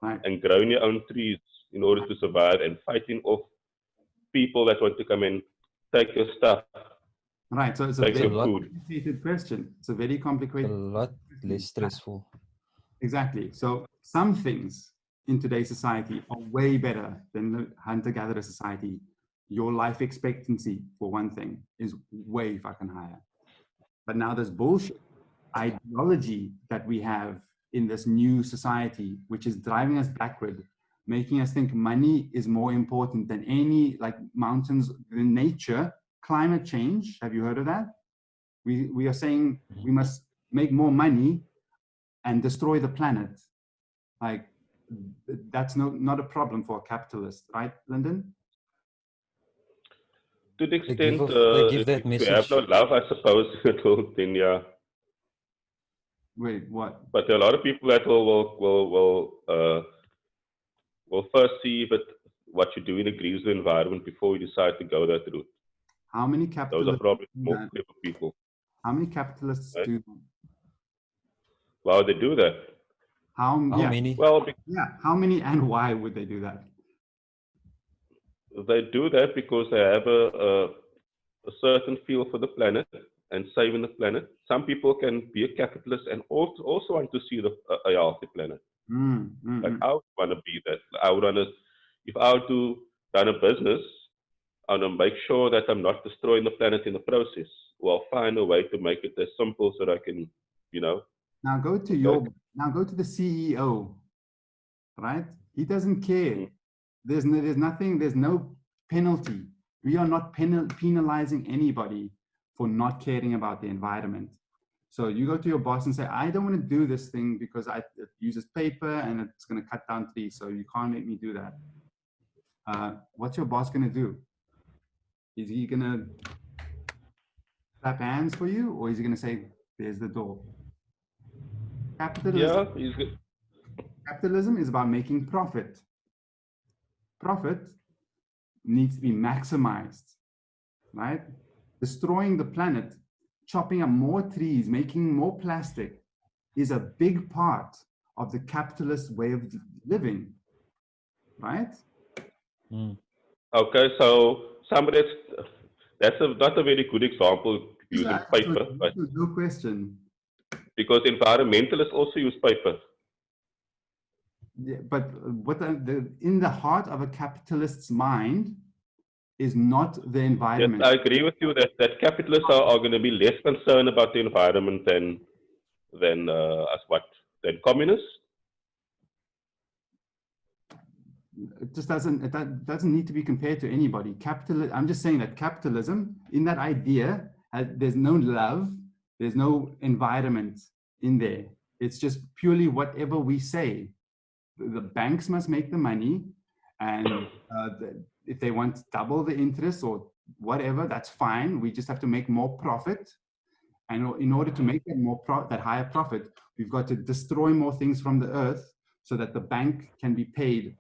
right, and growing your own trees in order to survive and fighting off people that want to come and take your stuff? Right, so it's a very complicated question. It's a very complicated. A lot less stressful. Exactly. So some things in today's society are way better than the hunter-gatherer society. Your life expectancy, for one thing, is way fucking higher. But now there's bullshit ideology that we have in this new society, which is driving us backward, making us think money is more important than any, like, mountains, nature, climate change. Have you heard of that? We are saying we must make more money and destroy the planet. Like, that's not a problem for a capitalist, right, Lyndon? To the extent they give that if message. you have no love, I suppose, then yeah. Wait, what? But there are a lot of people that will first see if what you're doing agrees with the environment before you decide to go that route. How many capitalists? Those are probably more clever people. How many capitalists do that? Why would they do that? How many? Well, yeah, how many and why would they do that? They do that because they have a certain feel for the planet and saving the planet. Some people can be a capitalist and also want to see a healthy planet. Like, I would want to be that. I would want to, if I were to run a business, I want to make sure that I'm not destroying the planet in the process. Or I'll find a way to make it as simple so that I can, Now go to the CEO, right? He doesn't care. There's no penalty. We are not penalizing anybody for not caring about the environment. So you go to your boss and say, I don't want to do this thing because it uses paper and it's going to cut down trees, so you can't make me do that. What's your boss going to do? Is he going to clap hands for you, or is he going to say, there's the door? Capitalism, yeah, he's good. Capitalism is about making profit. Profit needs to be maximized, right? Destroying the planet, chopping up more trees, making more plastic is a big part of the capitalist way of living, right? Okay, so that's not a very good example using paper. But no question. Because environmentalists also use paper. Yeah, but in the heart of a capitalist's mind is not the environment. Yes, I agree with you that capitalists are going to be less concerned about the environment than communists. It just doesn't need to be compared to anybody. I'm just saying that capitalism, in that idea, there's no love, there's no environment in there. It's just purely whatever we say. The banks must make the money, and if they want double the interest or whatever, that's fine. We just have to make more profit, and in order to make that higher profit, we've got to destroy more things from the earth so that the bank can be paid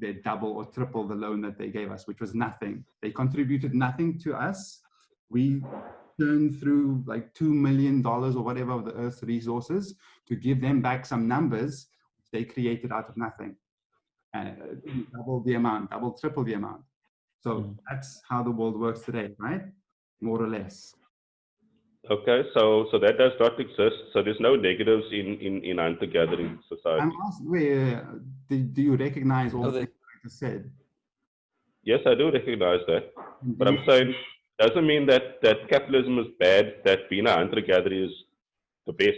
their double or triple the loan that they gave us, which was nothing. They contributed nothing to us. We churn through like $2 million or whatever of the Earth's resources to give them back some numbers they created out of nothing. Double the amount, double, triple the amount. So that's how the world works today, right? More or less. Okay, so that does not exist. So there's no negatives in hunter-gathering society. I'm asking, do you recognize all the things I just said? Yes, I do recognize that. But I'm saying, doesn't mean that capitalism is bad, that being a hunter-gatherer is the best.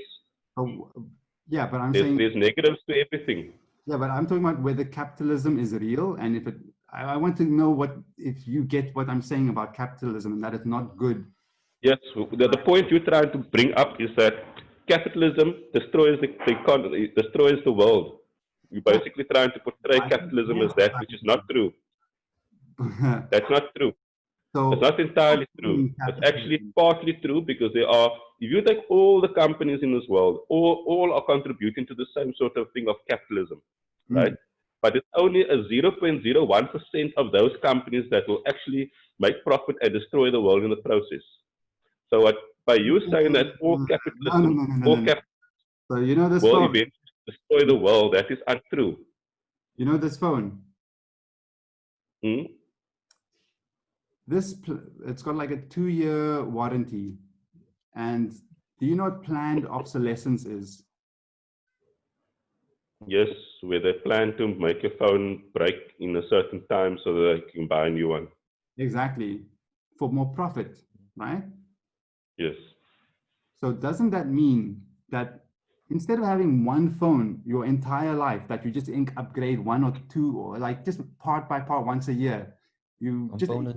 Oh, yeah, but I'm saying saying there's negatives to everything. Yeah, but I'm talking about whether capitalism is real, and if I want to know if you get what I'm saying about capitalism and that it's not good. Yes, the point you're trying to bring up is that capitalism destroys the economy, destroys the world. You're basically trying to portray capitalism as that, which is not true. That's not true. So it's not entirely true. It's actually partly true because if you take all the companies in this world, all are contributing to the same sort of thing of capitalism, right? But it's only a 0.01% of those companies that will actually make profit and destroy the world in the process. So by you saying that all capitalism, so you know this will phone eventually destroy the world, that is untrue. You know this phone? It's got like a 2-year warranty. And do you know what planned obsolescence is? Yes, where they plan to make your phone break in a certain time so that they can buy a new one. Exactly. For more profit, right? Yes. So doesn't that mean that instead of having one phone your entire life, that you just upgrade 1 or 2 or like just part by part once a year, you just upgrade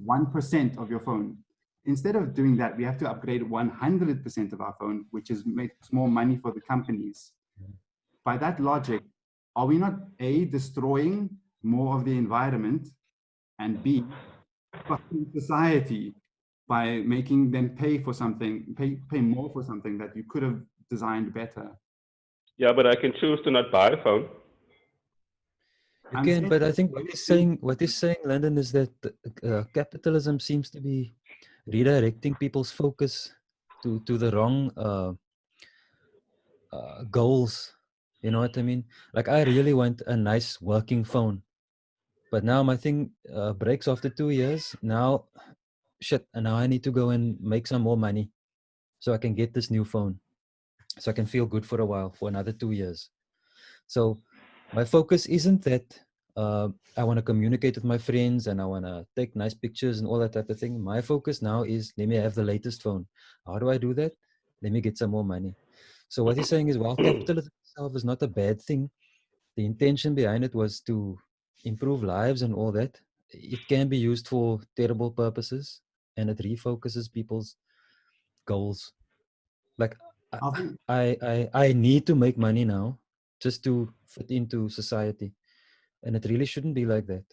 1% of your phone. Instead of doing that, we have to upgrade 100% of our phone, which makes more money for the companies. By that logic, are we not A, destroying more of the environment, and B, fucking society by making them pay for something, pay more for something that you could have designed better? Yeah, but I can choose to not buy a phone. You can, but I think what he's saying, Lyndon, is that capitalism seems to be redirecting people's focus to the wrong goals. You know what I mean? Like, I really want a nice working phone, but now my thing breaks after 2 years. Now, shit, and now I need to go and make some more money so I can get this new phone, so I can feel good for a while, for another 2 years. So my focus isn't that I want to communicate with my friends and I want to take nice pictures and all that type of thing. My focus now is, let me have the latest phone. How do I do that? Let me get some more money. So what he's saying is, while capitalism itself is not a bad thing, the intention behind it was to improve lives and all that. It can be used for terrible purposes, and it refocuses people's goals. Like, I need to make money now just to fit into society, and it really shouldn't be like that.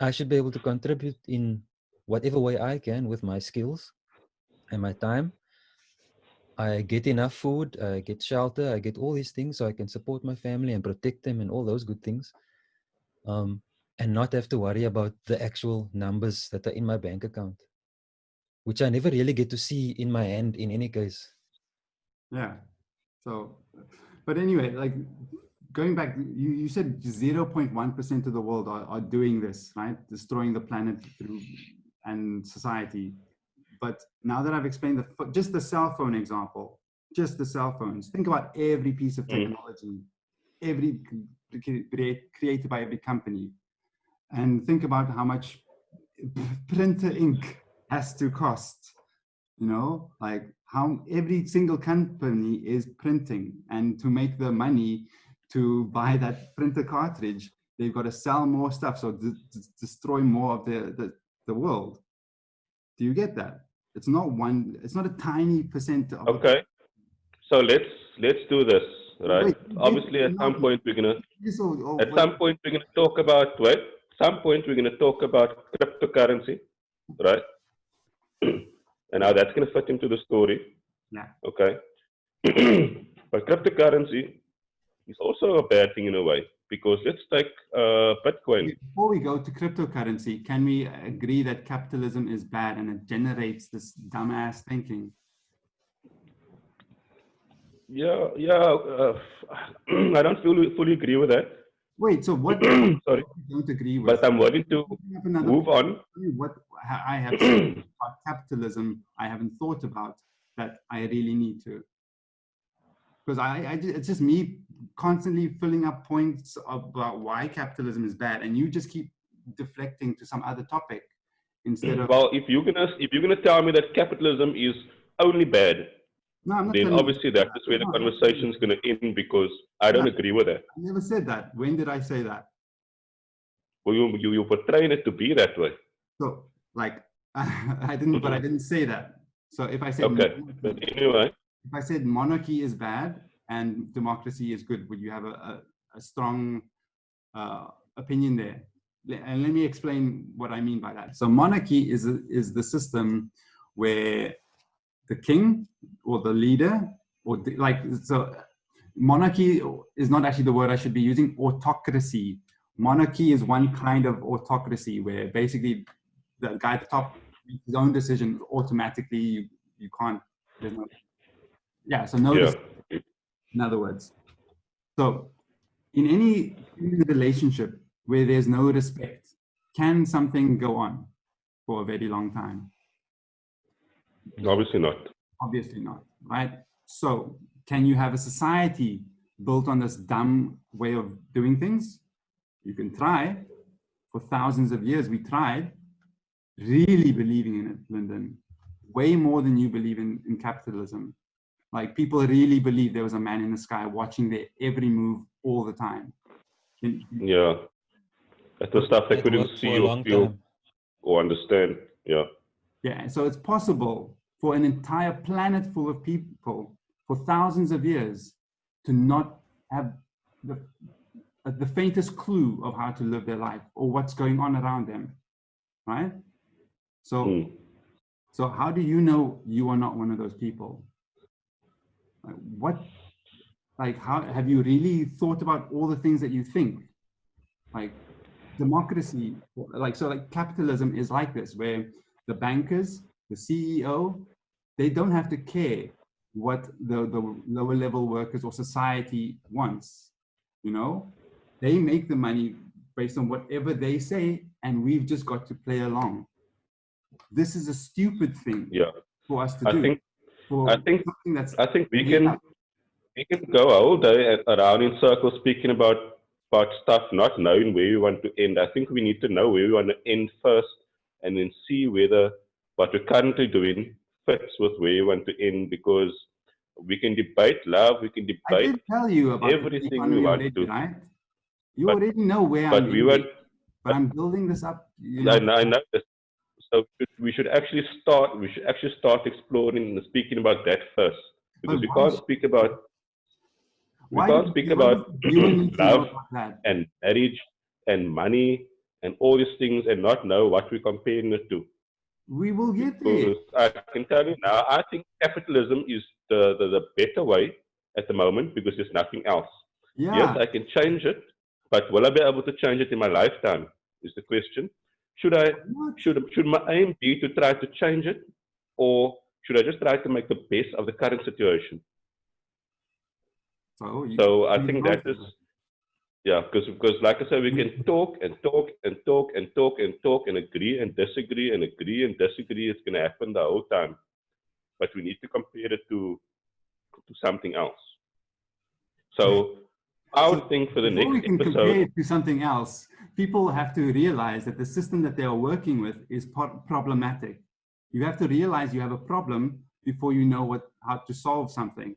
I should be able to contribute in whatever way I can with my skills and my time. I get enough food, I get shelter, I get all these things so I can support my family and protect them and all those good things. And not have to worry about the actual numbers that are in my bank account, which I never really get to see in my hand in any case. Yeah. So, but anyway, like going back, you said 0.1% of the world are doing this, right? Destroying the planet and society. But now that I've explained just the cell phone example, just the cell phones, think about every piece of technology, created by every company, and think about how much printer ink has to cost, you know, like how every single company is printing, and to make the money to buy that printer cartridge, they've got to sell more stuff, so destroy more of the world. Do you get that? It's not a tiny percent of okay. So let's do this, right? Obviously, at some point we're gonna talk about cryptocurrency, right? And now that's gonna fit into the story. Yeah. Okay. But cryptocurrency is also a bad thing in a way. Because let's take Bitcoin. Before we go to cryptocurrency, can we agree that capitalism is bad and it generates this dumbass thinking? Yeah, I don't fully agree with that. Wait, so what? Sorry, you don't agree with? but I'm willing to move on. What I have said about capitalism, I haven't thought about that I really need to. Because it's just me constantly filling up points about why capitalism is bad, and you just keep deflecting to some other topic instead of. Well, if you're gonna tell me that capitalism is only bad, no, I'm not then obviously that is where the conversation is gonna end, because I don't agree with that. I never said that. When did I say that? Well, you portray it to be that way. So, like, I didn't, but I didn't say that. So if I said okay, but anyway. If I said monarchy is bad and democracy is good, would you have a strong opinion there? And let me explain what I mean by that. So monarchy is the system where the king or the leader, or monarchy is not actually the word I should be using. Autocracy. Monarchy is one kind of autocracy where basically the guy at the top makes his own decision automatically. You can't. There's no. Yeah, so notice, in other words. So in any relationship where there's no respect, can something go on for a very long time? Obviously not. Obviously not, right? So can you have a society built on this dumb way of doing things? You can try. For thousands of years, we tried, really believing in it, Lyndon. Way more than you believe in capitalism. Like, people really believe there was a man in the sky watching their every move all the time. Yeah. That was stuff they couldn't see or feel or understand. Yeah. Yeah, so it's possible for an entire planet full of people for thousands of years to not have the faintest clue of how to live their life or what's going on around them, right? So, so how do you know you are not one of those people? How have you really thought about all the things that you think? Like democracy, like capitalism is like this, where the bankers, the CEO, they don't have to care what the lower level workers or society wants. You know, they make the money based on whatever they say, and we've just got to play along. This is a stupid thing for us to do. I think we can go all day around in circles speaking about stuff, not knowing where we want to end. I think we need to know where we want to end first, and then see whether what we're currently doing fits with where we want to end, because we can debate love, we can debate I did tell you about everything we want to do. Right? You already know where I'm ending, but I'm building this up. You know? I know this. So we should actually start exploring and speaking about that first, because we can't speak about love and marriage and money and all these things and not know what we're comparing it to. We will get there. I can tell you now, I think capitalism is the better way at the moment, because there's nothing else. Yeah. Yes, I can change it, but will I be able to change it in my lifetime is the question. Should my aim be to try to change it, or should I just try to make the best of the current situation? So I think that is, because like I said, we can talk and talk and talk and talk and talk and agree and disagree and agree and disagree. It's going to happen the whole time, but we need to compare it to something else. So I would think for the next we can episode, compare it to something else, people have to realize that the system that they are working with is problematic. You have to realize you have a problem before you know how to solve something.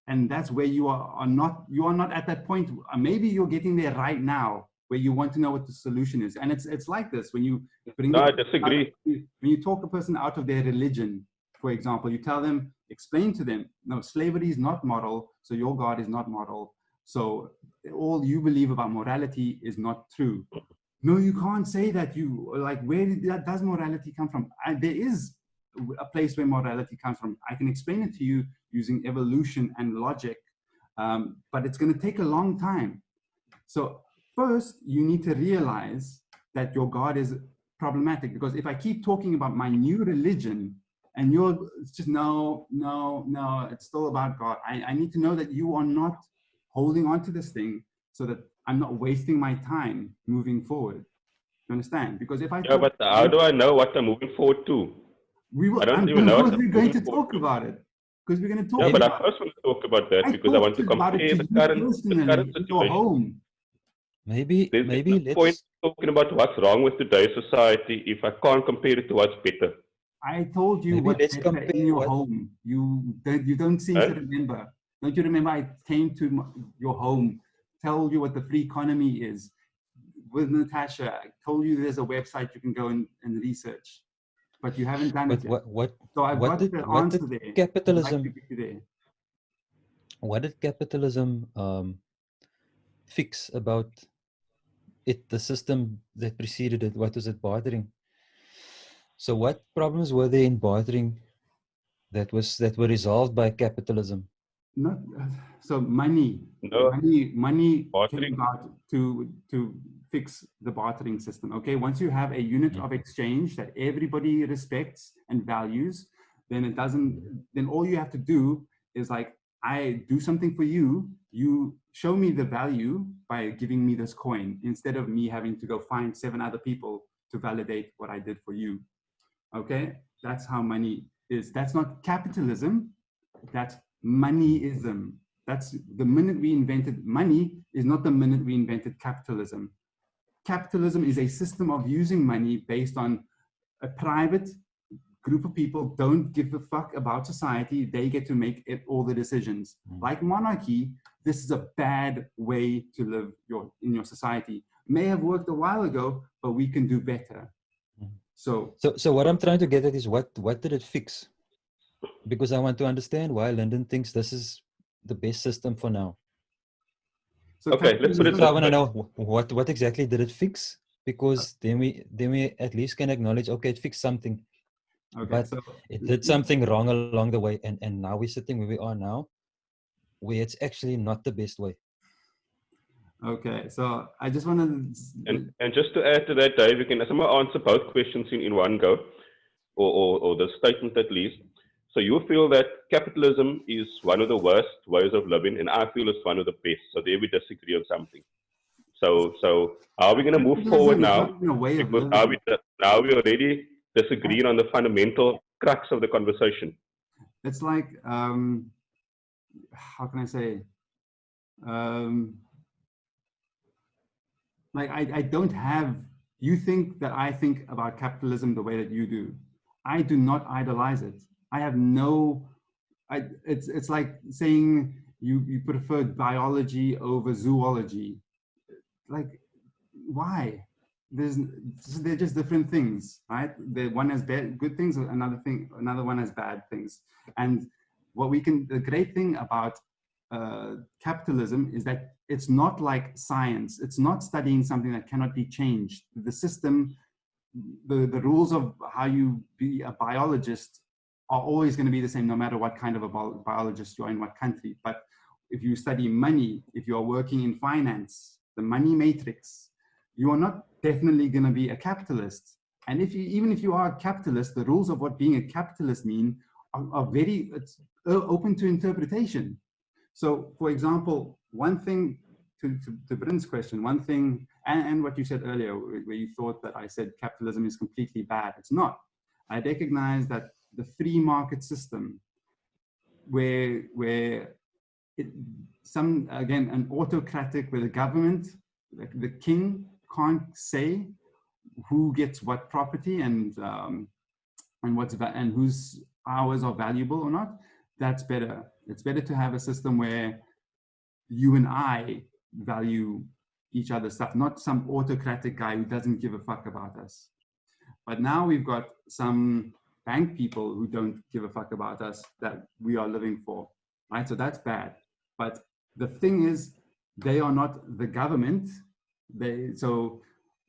And that's where you are not at that point. Maybe you're getting there right now, where you want to know what the solution is. And it's like this, when you bring I disagree. when you talk a person out of their religion, for example, you tell them, explain to them, no, slavery is not moral, so your God is not moral. So all you believe about morality is not true. No, you can't say that. Where does morality come from? There is a place where morality comes from. I can explain it to you using evolution and logic, but it's going to take a long time. So first, you need to realize that your God is problematic, because if I keep talking about my new religion and it's just no, it's still about God. I need to know that you are not holding on to this thing so that I'm not wasting my time moving forward. You understand? Because if I but how do I know what I'm moving forward to? I don't even know what I'm we're going to moving forward talk to. about it. Because we're going to talk Yeah, about but I first want to talk about that because I want to compare the current in your situation. home. Maybe There's no let's point talking about what's wrong with today's society if I can't compare it to what's better. I told you maybe what's let's better compare in your what home. You don't seem to remember. Don't you remember I came to your home, told you what the free economy is with Natasha. I told you there's a website you can go and research, but you haven't done it yet. So I've got the answer there. Capitalism, I'd like to get you there. what did capitalism fix about it, the system that preceded it? What was it, bartering? So what problems were there in bartering that were resolved by capitalism? Not so money. No, Money bartering. came about to fix the bartering system. Okay, once you have a unit of exchange that everybody respects and values, then it doesn't. Then all you have to do is like, I do something for you. You show me the value by giving me this coin, instead of me having to go find 7 other people to validate what I did for you. Okay, that's how money is. That's not capitalism. That's moneyism. That's the minute we invented money is not the minute we invented capitalism. Capitalism is a system of using money based on a private group of people don't give a fuck about society. They get to make all the decisions. Like monarchy, this is a bad way to live in your society. May have worked a while ago, but we can do better. So what I'm trying to get at is what did it fix? Because I want to understand why Lyndon thinks this is the best system for now. So okay, let's put it. I want to know what exactly did it fix, because then we at least can acknowledge, okay, it fixed something, but it did something wrong along the way, and now we're sitting where we are now, where it's actually not the best way. Okay, so I just want to... And just to add to that, Dave, you can somehow answer both questions in one go, or the statement at least. So you feel that capitalism is one of the worst ways of living, and I feel it's one of the best. So there we disagree on something. So how are we going to move forward now? Because now we already disagreeing on the fundamental crux of the conversation. It's like, how can I say? Like I don't have, you think that I think about capitalism the way that you do. I do not idolize it. I have no, it's like saying you prefer biology over zoology. Like, why? They're just different things, right? One has good things, another one has bad things. And the great thing about capitalism is that it's not like science. It's not studying something that cannot be changed. The system, the rules of how you be a biologist are always going to be the same, no matter what kind of a biologist you are in what country. But if you study money, if you are working in finance, the money matrix, you are not definitely going to be a capitalist. And even if you are a capitalist, the rules of what being a capitalist mean are very open to interpretation. So, for example, one thing to Brynn's question, one thing, and what you said earlier, where you thought that I said capitalism is completely bad. It's not. I recognize that the free market system, where again, an autocratic, where the government, the king can't say who gets what property and whose hours are valuable or not. That's better. It's better to have a system where you and I value each other's stuff, not some autocratic guy who doesn't give a fuck about us. But now we've got some bank people who don't give a fuck about us that we are living for, right? So that's bad. But the thing is, they are not the government. They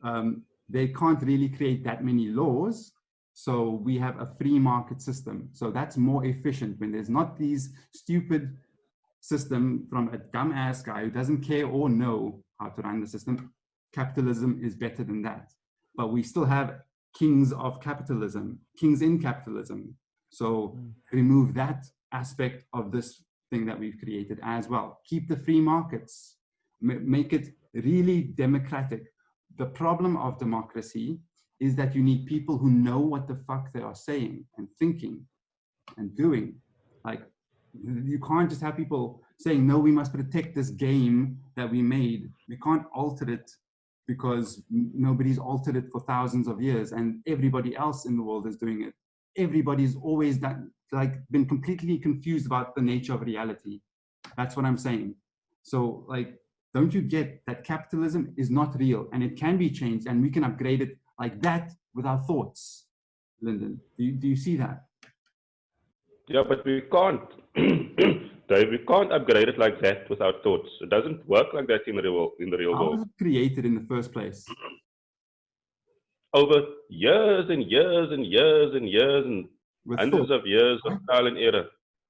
can't really create that many laws. So we have a free market system. So that's more efficient when there's not these stupid system from a dumbass guy who doesn't care or know how to run the system. Capitalism is better than that. But we still have kings of capitalism, kings in capitalism. So remove that aspect of this thing that we've created as well. Keep the free markets, make it really democratic. The problem of democracy is that you need people who know what the fuck they are saying and thinking and doing. Like, you can't just have people saying, no, we must protect this game that we made. We can't alter it because nobody's altered it for thousands of years and everybody else in the world is doing it. Everybody's always been completely confused about the nature of reality. That's what I'm saying. So like, don't you get that capitalism is not real and it can be changed and we can upgrade it like that with our thoughts? Lyndon, do you see that? Yeah, but we can't. Dave, we can't upgrade it like that with our thoughts. It doesn't work like that in the real How world. was it created in the first place? Over years and years and years and years and With hundreds thought, of years right? of trial and error.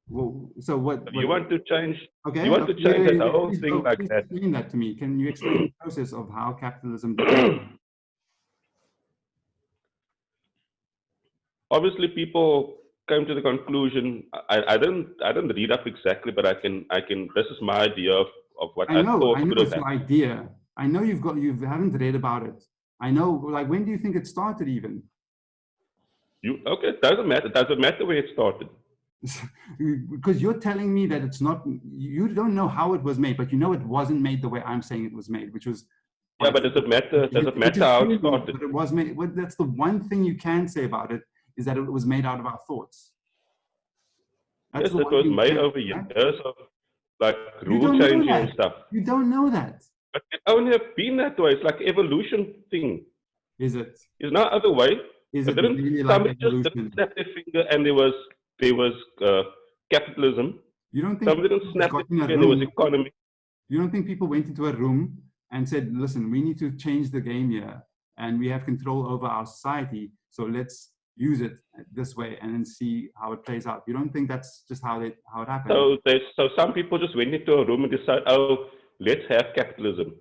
Well, so what You want to change? okay, You want to change that whole please, thing like please that? explain that to me. Can you explain the process of how capitalism became? Obviously, people came to the conclusion. I didn't read up exactly, but I can. This is my idea of what I thought could have it's your happened. idea. I know you haven't read about it. I know, like, when do you think it started even? Okay, it doesn't matter. It doesn't matter where it started. Because you're telling me that it's not, you don't know how it was made, but you know it wasn't made the way I'm saying it was made, which was. Yeah, but does it matter? Does it matter how it started? But it was made. Well, that's the one thing you can say about it, is that it was made out of our thoughts. Yes, it was made over years of like rule changing and stuff. You don't know that. But it only have been that way. It's like evolution thing. Is it? There's no other way. Is it didn't really like somebody just evolution? snap their finger and there was capitalism. You don't think Somebody didn't snap their finger and there was economy. You don't think people went into a room and said, listen, we need to change the game here and we have control over our society, so let's use it this way and then see how it plays out? You don't think that's just how it happened? So some people just went into a room and decided, oh, let's have capitalism.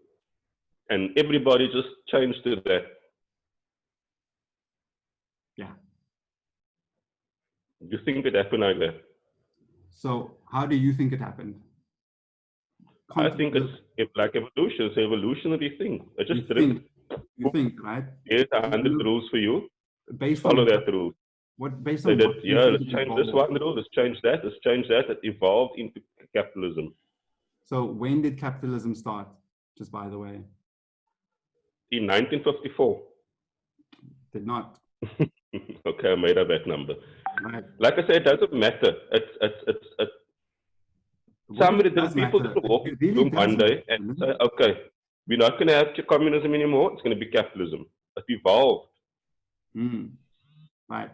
And everybody just changed to that. Yeah. You think it happened like that? So how do you think it happened? I think it's like evolution. It's an evolutionary thing. It just you think, right? Here's 100 rules for you. Based Follow on that rule. What based They on did, what yeah, let's change this one rule, let's change that, let's change that. It evolved into capitalism. So when did capitalism start? Just by the way. In 1954. Did not. Okay, I made up that number. Right. Like I said, it doesn't matter. People didn't walk into the room one day and say, okay, we're not going to have communism anymore, it's going to be capitalism. It evolved. Right.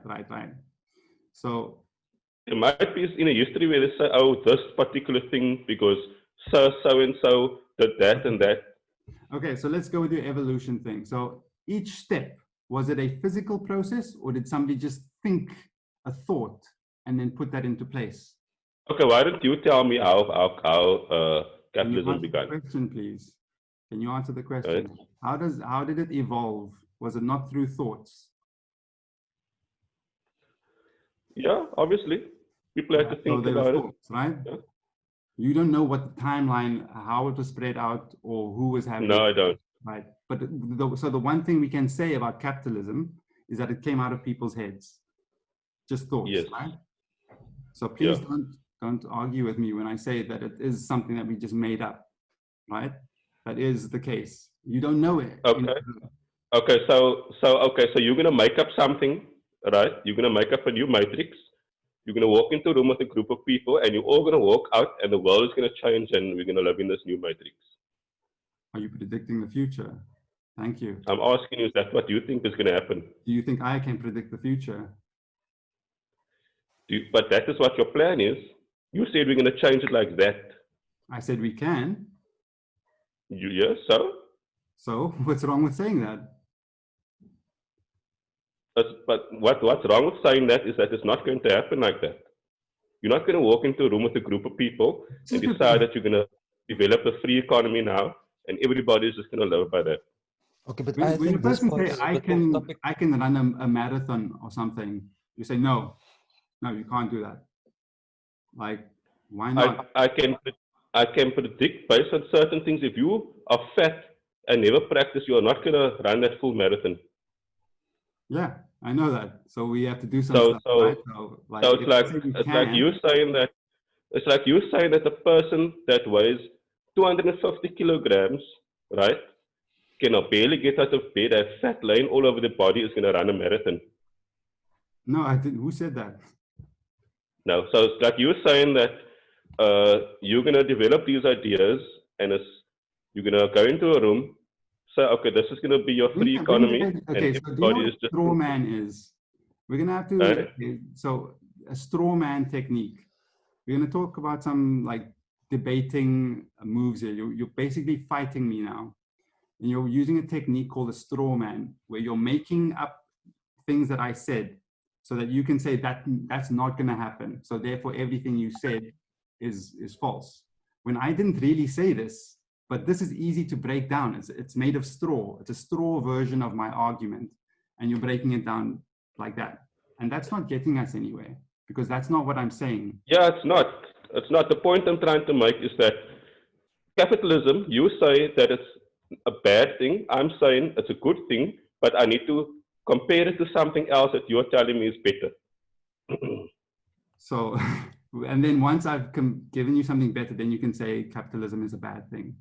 So there might be in a history where they say, oh, this particular thing because so-and-so did that and that. Okay, so let's go with your evolution thing. So each step, was it a physical process or did somebody just think a thought and then put that into place? Okay, why don't you tell me how capitalism began? Can you answer the question, please? Can you answer the question? Right. How did it evolve? Was it not through thoughts? Yeah, obviously. People have to think about it. Right? Yeah. You don't know what the timeline, how it was spread out or who was having No, I don't. Right. But so the one thing we can say about capitalism is that it came out of people's heads. Just thoughts, yes. right? So please don't argue with me when I say that it is something that we just made up, right? That is the case. You don't know it. Okay, so you're gonna make up something, right? You're gonna make up a new matrix. You're gonna walk into a room with a group of people, and you're all gonna walk out, and the world is gonna change, and we're gonna live in this new matrix. Are you predicting the future? Thank you. I'm asking you, is that what you think is gonna happen? Do you think I can predict the future? But that is what your plan is. You said we're gonna change it like that. I said we can. Yes, so? So what's wrong with saying that? But what's wrong with saying that is that it's not going to happen like that. You're not going to walk into a room with a group of people and decide that you're going to develop a free economy now and everybody's just going to live by that. Okay, but When, I when a think this person part say, is a bit off topic. I can run a marathon or something, you say, no, you can't do that. Like, why not? I can predict based on certain things. If you are fat and never practice, you are not going to run that full marathon. Yeah, I know that. So we have to do some So stuff, right? So, so it's like you saying that the person that weighs 250 kilograms, right, can barely get out of bed, has fat laying all over the body, is going to run a marathon. No, I didn't. Who said that? No, so it's like you're saying that you're going to develop these ideas, and you're going to go into a room, say, okay, this is going to be your free economy, Okay, and so do you know everybody what is just straw man is? We're going to have to, right? okay, so a straw man technique. We're going to talk about some like debating moves here. You're basically fighting me now. And you're using a technique called a straw man, where you're making up things that I said so that you can say that that's not going to happen. So therefore, everything you said is false. When I didn't really say this, but this is easy to break down. It's made of straw. It's a straw version of my argument. And you're breaking it down like that. And that's not getting us anywhere, because that's not what I'm saying. Yeah, it's not. It's not. The point I'm trying to make is that capitalism, you say that it's a bad thing. I'm saying it's a good thing, but I need to compare it to something else that you're telling me is better. So, and then once I've given you something better, then you can say capitalism is a bad thing.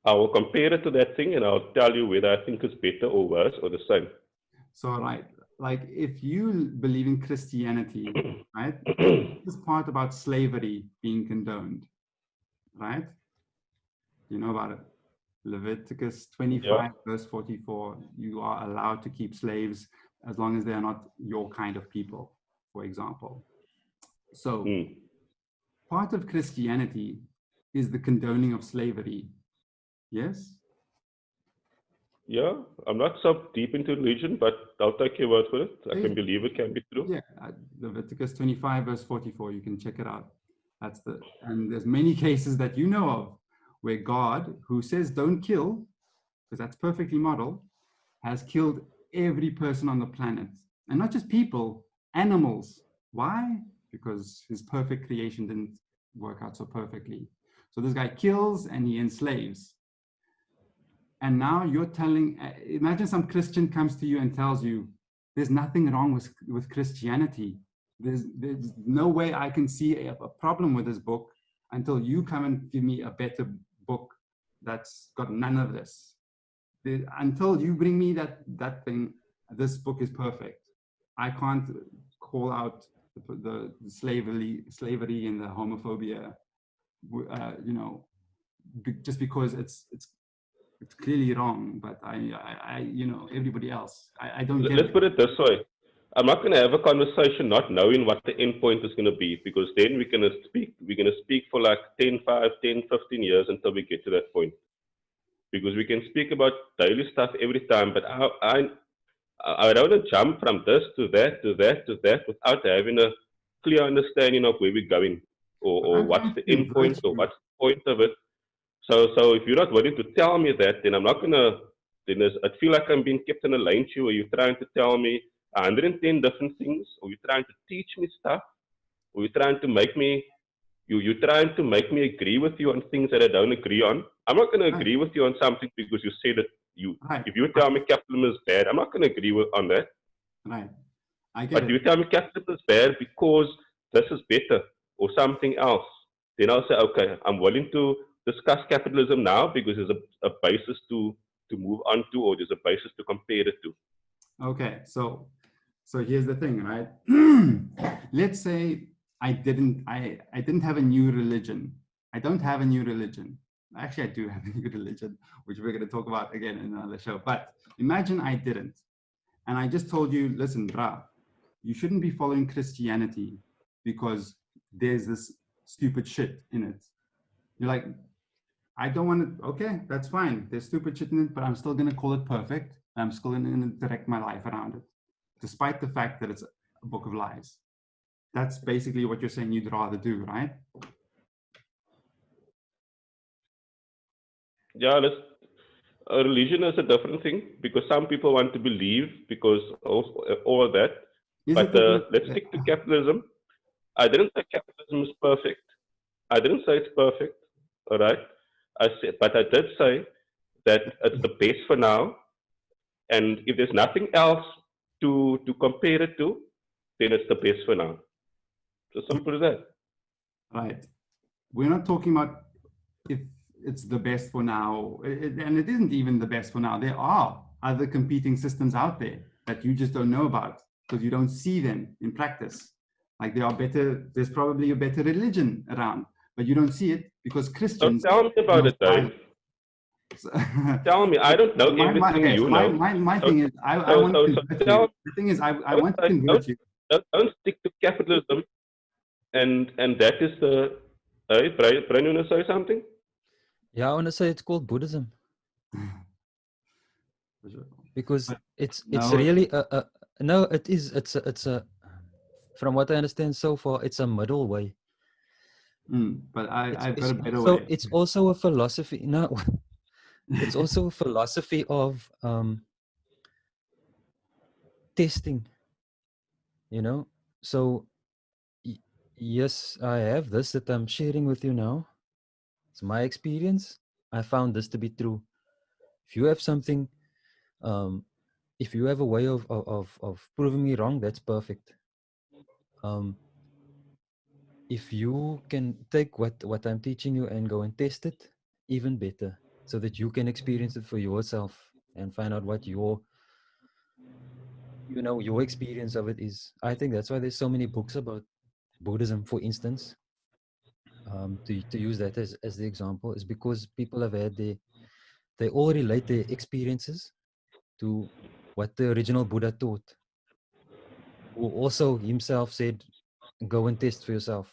I will compare it to that thing, and I'll tell you whether I think it's better or worse or the same. So, right, like if you believe in Christianity, right, this part about slavery being condoned, right? You know about it. Leviticus 25, verse 44, you are allowed to keep slaves as long as they are not your kind of people, for example. So, part of Christianity is the condoning of slavery. Yes? Yeah, I'm not so deep into religion, but I'll take your word for it. I can believe it can be true. Yeah, Leviticus 25, verse 44, you can check it out. And there's many cases that you know of where God, who says don't kill, because that's perfectly modeled, has killed every person on the planet. And not just people, animals. Why? Because his perfect creation didn't work out so perfectly. So this guy kills and he enslaves. And now you're telling, imagine some Christian comes to you and tells you, there's nothing wrong with Christianity. There's no way I can see a problem with this book until you come and give me a better book that's got none of this. Until you bring me that thing, this book is perfect. I can't call out the slavery and the homophobia, just because it's clearly wrong. But I everybody else, I don't get it. Let's put it this way. I'm not going to have a conversation not knowing what the end point is going to be, because then we're going to speak for like 10, 15 years until we get to that point. Because we can speak about daily stuff every time, but I don't want to jump from this to that to that to that without having a clear understanding of where we're going, or what's the end point, or what's the point of it. So if you're not willing to tell me that, then I'm not gonna. I feel like I'm being kept in a lane queue where you're trying to tell me 110 different things, or you're trying to teach me stuff, or you're trying to make me. You're trying to make me agree with you on things that I don't agree on. I'm not going to agree with you on something because you said that if you tell me capitalism is bad, I'm not going to agree on that. Right. I get but it. you tell me capitalism is bad because this is better or something else. Then I'll say, okay, I'm willing to discuss capitalism now because there's a basis to move on to, or there's a basis to compare it to. Okay, so here's the thing, right? Let's say I didn't have a new religion. I don't have a new religion. Actually, I do have a new religion, which we're going to talk about again in another show. But imagine I didn't. And I just told you, listen, brah, you shouldn't be following Christianity because there's this stupid shit in it. You're like, I don't want to, okay, that's fine. There's stupid shit in it, but I'm still going to call it perfect. I'm still going to direct my life around it, despite the fact that it's a book of lies. That's basically what you're saying you'd rather do, right? yeah, a religion is a different thing because some people want to believe because of all of that. Is But it a, let's stick to capitalism. I didn't say capitalism is perfect. I didn't say it's perfect. All right. But I did say that it's the best for now. And if there's nothing else to compare it to, then it's the best for now. So simple as that. right? We're not talking about if it's the best for now, and it isn't even the best for now. There are other competing systems out there that you just don't know about because you don't see them in practice. Like there's probably a better religion around, but you don't see it because So Christians. tell me about it, Dave. Tell me. I don't know everything you know. My So, thing is, I want to convert you. The thing is, I want to convert you. Don't stick to capitalism, and that is the. Brynn, you want to say something? Yeah, I want to say it's called Buddhism because But it's no, really no, it is it's a from what I understand so far, it's a middle way. but I've got a better So way. it's also a philosophy. No, it's also a philosophy of testing. You know, so yes, I have this that I'm sharing with you now. It's my experience. I found this to be true. If you have something, if you have a way of proving me wrong, that's perfect. If you can take what I'm teaching you and go and test it, even better, so that you can experience it for yourself and find out what your experience of it is. I think that's why there's so many books about Buddhism, for instance. To use that as the example is because people have had they all relate their experiences to what the original Buddha taught, who also himself said, go and test for yourself.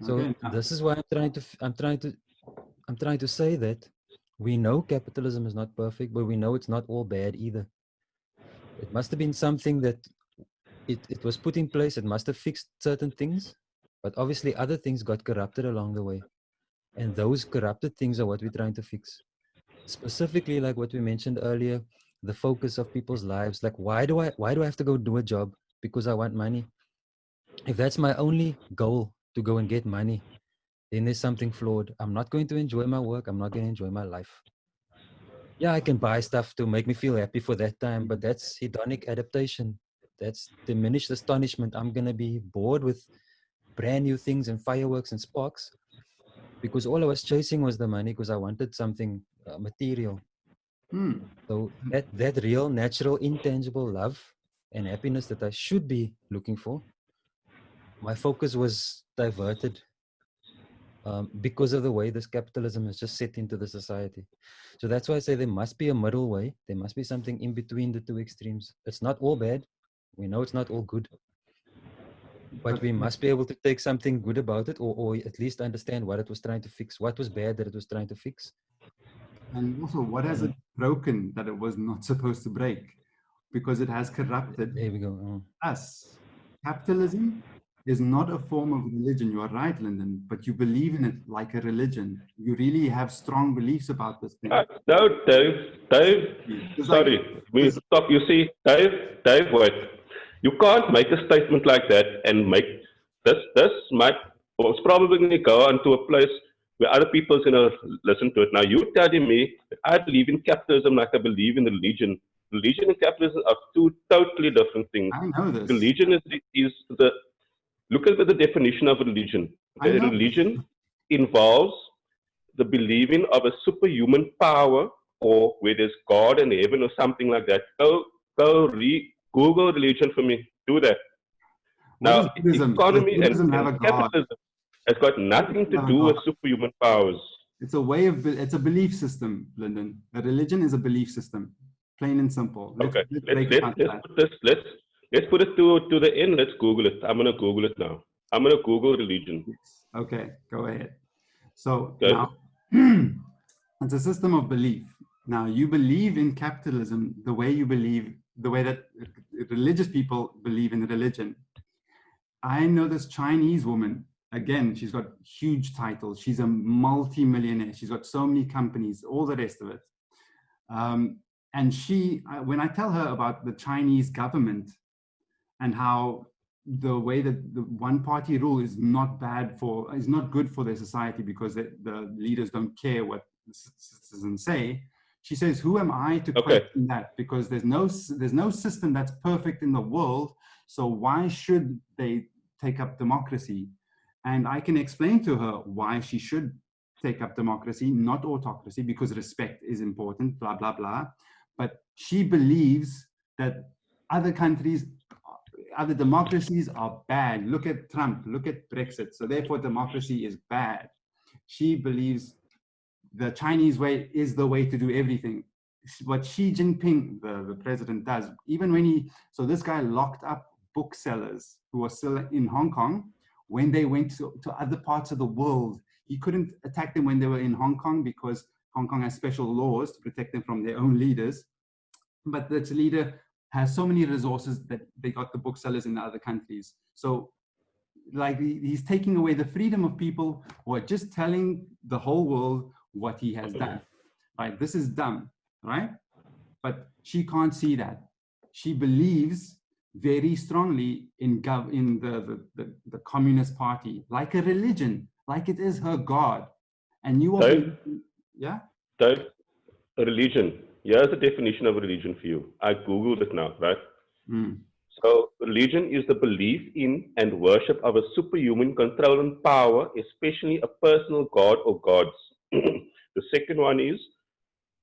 So Okay. this is why I'm trying to say that we know capitalism is not perfect, but we know it's not all bad either. It must have been something that it was put in place. It must have fixed certain things, but obviously other things got corrupted along the way. And those corrupted things are what we're trying to fix. Specifically, like what we mentioned earlier, the focus of people's lives. Like, why do I have to go do a job? Because I want money. If that's my only goal, to go and get money, then there's something flawed. I'm not going to enjoy my work. I'm not going to enjoy my life. Yeah, I can buy stuff to make me feel happy for that time, but that's hedonic adaptation. That's diminished astonishment. I'm going to be bored with brand new things and fireworks and sparks because all I was chasing was the money because I wanted something material. So that real, natural, intangible love and happiness that I should be looking for, my focus was diverted because of the way this capitalism is just set into the society. So that's why I say there must be a middle way. There must be something in between the two extremes. It's not all bad. We know it's not all good. But we must be able to take something good about it, or at least understand what it was trying to fix, what was bad that it was trying to fix. And also, what has it broken that it was not supposed to break? Because it has corrupted There we go. us. Capitalism is not a form of religion. You are right, Lyndon, but you believe in it like a religion. You really have strong beliefs about this thing. No, Dave, sorry, we stop. You see, Dave, wait. You can't make a statement like that and make this might most probably go onto a place where other people's gonna listen to it. Now you telling me that I believe in capitalism like I believe in religion. Religion and capitalism are two totally different things. I know this. Religion is the look at the definition of religion. Okay? Religion involves the believing of a superhuman power or where there's God in heaven or something like that. Google religion for me. Do that. Now, economy and capitalism has got nothing to do with superhuman powers. It's a way of, it's a belief system, Lyndon. A religion is a belief system, plain and simple. Let's put it to the end. Let's Google it. I'm going to Google it now. I'm going to Google religion. Okay, go ahead. So now, it's a system of belief. Now, you believe in capitalism the way you believe, the way that religious people believe in religion. I know this Chinese woman Again, she's got huge titles. She's a multi-millionaire. She's got so many companies, all the rest of it. And she, when I tell her about the Chinese government and how the way that the one-party rule is not good for their society because the leaders don't care what the citizens say, she says, "Who am I to question that? Because there's no system that's perfect in the world. So why should they take up democracy?" And I can explain to her why she should take up democracy, not autocracy, because respect is important, blah, blah, blah. But she believes that other countries, other democracies are bad. Look at Trump, look at Brexit. So therefore democracy is bad. She believes the Chinese way is the way to do everything. What Xi Jinping, the president, does, even when so this guy locked up booksellers who are still in Hong Kong. When they went to other parts of the world, he couldn't attack them when they were in Hong Kong because Hong Kong has special laws to protect them from their own leaders. But this leader has so many resources that they got the booksellers in the other countries. So like he's taking away the freedom of people who are just telling the whole world what he has done. Right? This is dumb, right? But she can't see that. She believes very strongly in the Communist Party, like a religion, like it is her God. And you are, yeah? Dave, a religion. Here's the definition of religion for you. I Googled it now, right? So religion is the belief in and worship of a superhuman control and power, especially a personal God or gods. The second one is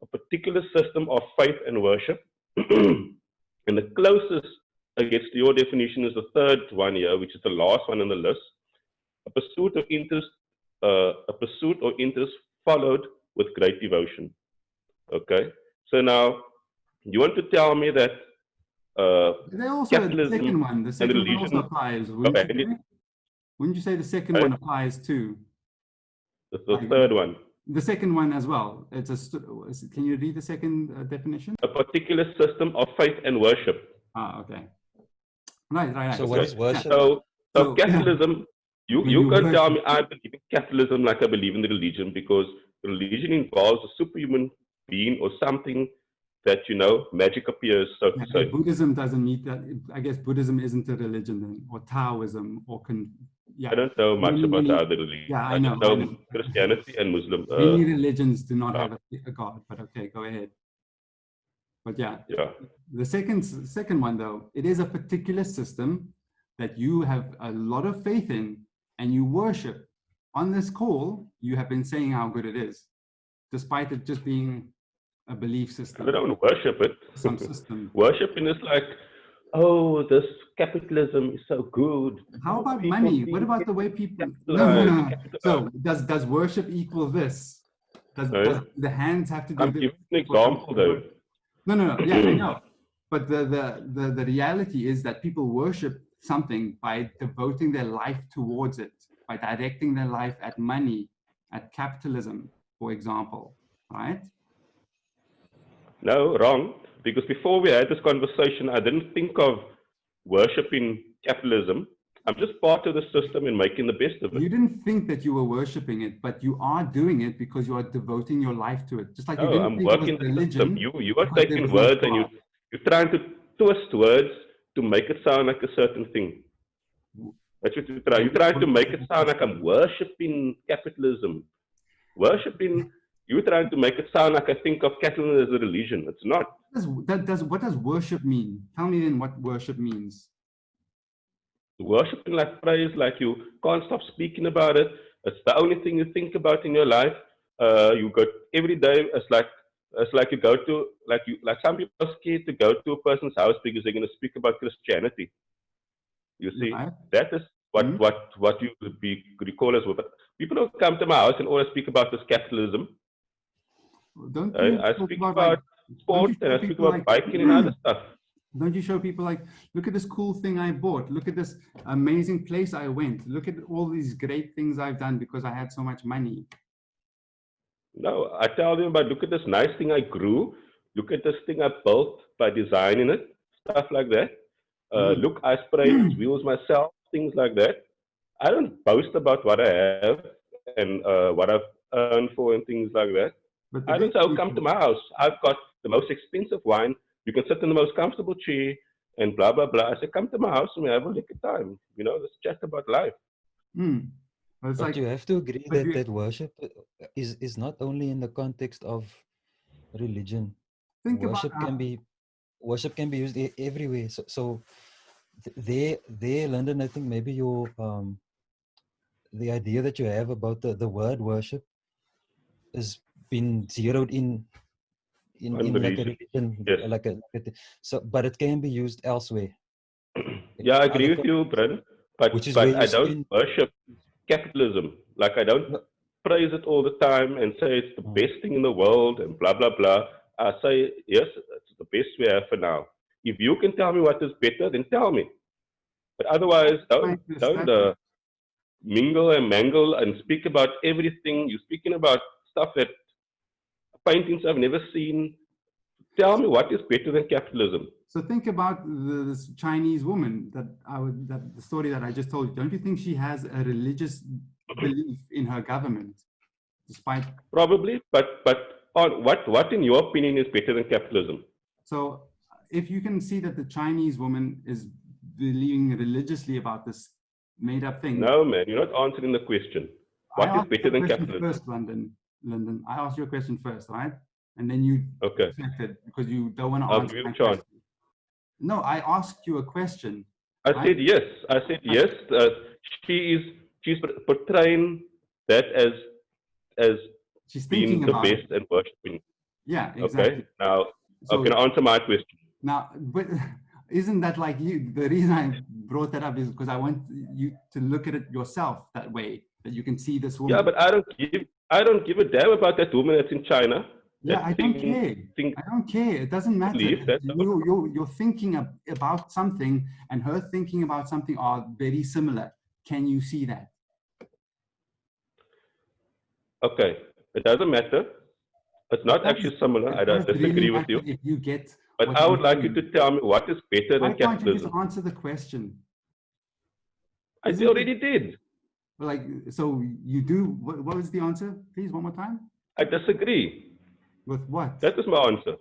a particular system of faith and worship. And the closest against your definition is the third one here, which is the last one on the list. A pursuit or interest followed with great devotion. Okay, so now you want to tell me that they also the second one also applies. Wouldn't you say the second one applies too? The third one. The second one as well. Can you read the second definition? A particular system of faith and worship. Ah, okay. Right. So what is worship? So capitalism, you can't tell me I believe in capitalism like I believe in the religion, because religion involves a superhuman being or something that, magic appears, so to say. Buddhism doesn't meet that. I guess Buddhism isn't a religion then, or Taoism, or I don't know much about the other religions. Yeah, I know. Christianity and Muslim. Many religions do not have a God, but okay, go ahead. But yeah. The second one though, it is a particular system that you have a lot of faith in and you worship. On this call, you have been saying how good it is, despite it just being a belief system. I don't worship it. Some system. Worshiping is like, oh, this capitalism is so good. How about money? What about the way people? No. So does worship equal this? Does the hands have to do? I'm giving an example though. No. Yeah, I know. But the reality is that people worship something by devoting their life towards it, by directing their life at money, at capitalism, for example, right? No, wrong. Because before we had this conversation, I didn't think of worshiping capitalism. I'm just part of the system and making the best of it. You didn't think that you were worshiping it, but you are doing it because you are devoting your life to it. Just like you didn't I'm think working it was religion. You are taking words and you're trying to twist words to make it sound like a certain thing. That's what you try. You try to make it sound like I'm worshiping capitalism. You're trying to make it sound like I think of capitalism as a religion. It's not. What does worship mean? Tell me then what worship means. Worshiping like praise, like you can't stop speaking about it. It's the only thing you think about in your life. You go every day. It's like you go to like some people are scared to go to a person's house because they're going to speak about Christianity. You see, that is what you would recall as well. But people don't come to my house and always speak about this capitalism. I speak about sport and I speak about biking and other stuff. Don't you show people like, look at this cool thing I bought. Look at this amazing place I went. Look at all these great things I've done because I had so much money. No, I tell them about, look at this nice thing I grew. Look at this thing I built by designing it. Stuff like that. Look, I sprayed wheels myself. Things like that. I don't boast about what I have and what I've earned for and things like that. But I don't say, oh, come to my house. I've got the most expensive wine. You can sit in the most comfortable chair and blah, blah, blah. I say, come to my house and we have a liquor time. You know, let's chat about life. Well, it's But like, you have to agree but that worship is not only in the context of religion. think about Worship can be used everywhere. So there, Lyndon, I think maybe your the idea that you have about the word worship has been zeroed in like a religion, yes. so, but it can be used elsewhere. Yeah, I agree with you, Brynn. But I don't worship capitalism. Like I don't praise it all the time and say it's the best thing in the world and blah blah blah. I say yes, it's the best we have for now. If you can tell me what is better, then tell me. But otherwise, don't mingle and mangle and speak about everything. You're speaking about stuff that paintings I've never seen. Tell me what is better than capitalism. So think about this Chinese woman that the story that I just told you. Don't you think she has a religious belief in her government, despite? Probably, but on what in your opinion is better than capitalism? So if you can see that the Chinese woman is believing religiously about this made-up thing. No, man, you're not answering the question. What is better than capitalism? First, Lyndon, I asked you a question first, right? And then you deflected because you don't want to answer my question. No, I asked you a question. I said yes. I said yes. She's portraying that as she's being the best and worshiping. Yeah, exactly. Okay. Now, can I answer my question? Now, but isn't that like you? The reason I brought that up is because I want you to look at it yourself that way, that you can see this woman. Yeah, but I don't give a damn about that woman that's in China. Yeah, I don't care. I don't care. It doesn't matter. You're thinking about something, and her thinking about something are very similar. Can you see that? Okay, it doesn't matter. It's not actually similar. I don't disagree with you. If you get, but I would like you to tell me what is better than capitalism. Why can't you just answer the question? I already did. Like, so you do. What was the answer? Please, one more time. I disagree. With what? That is my answer.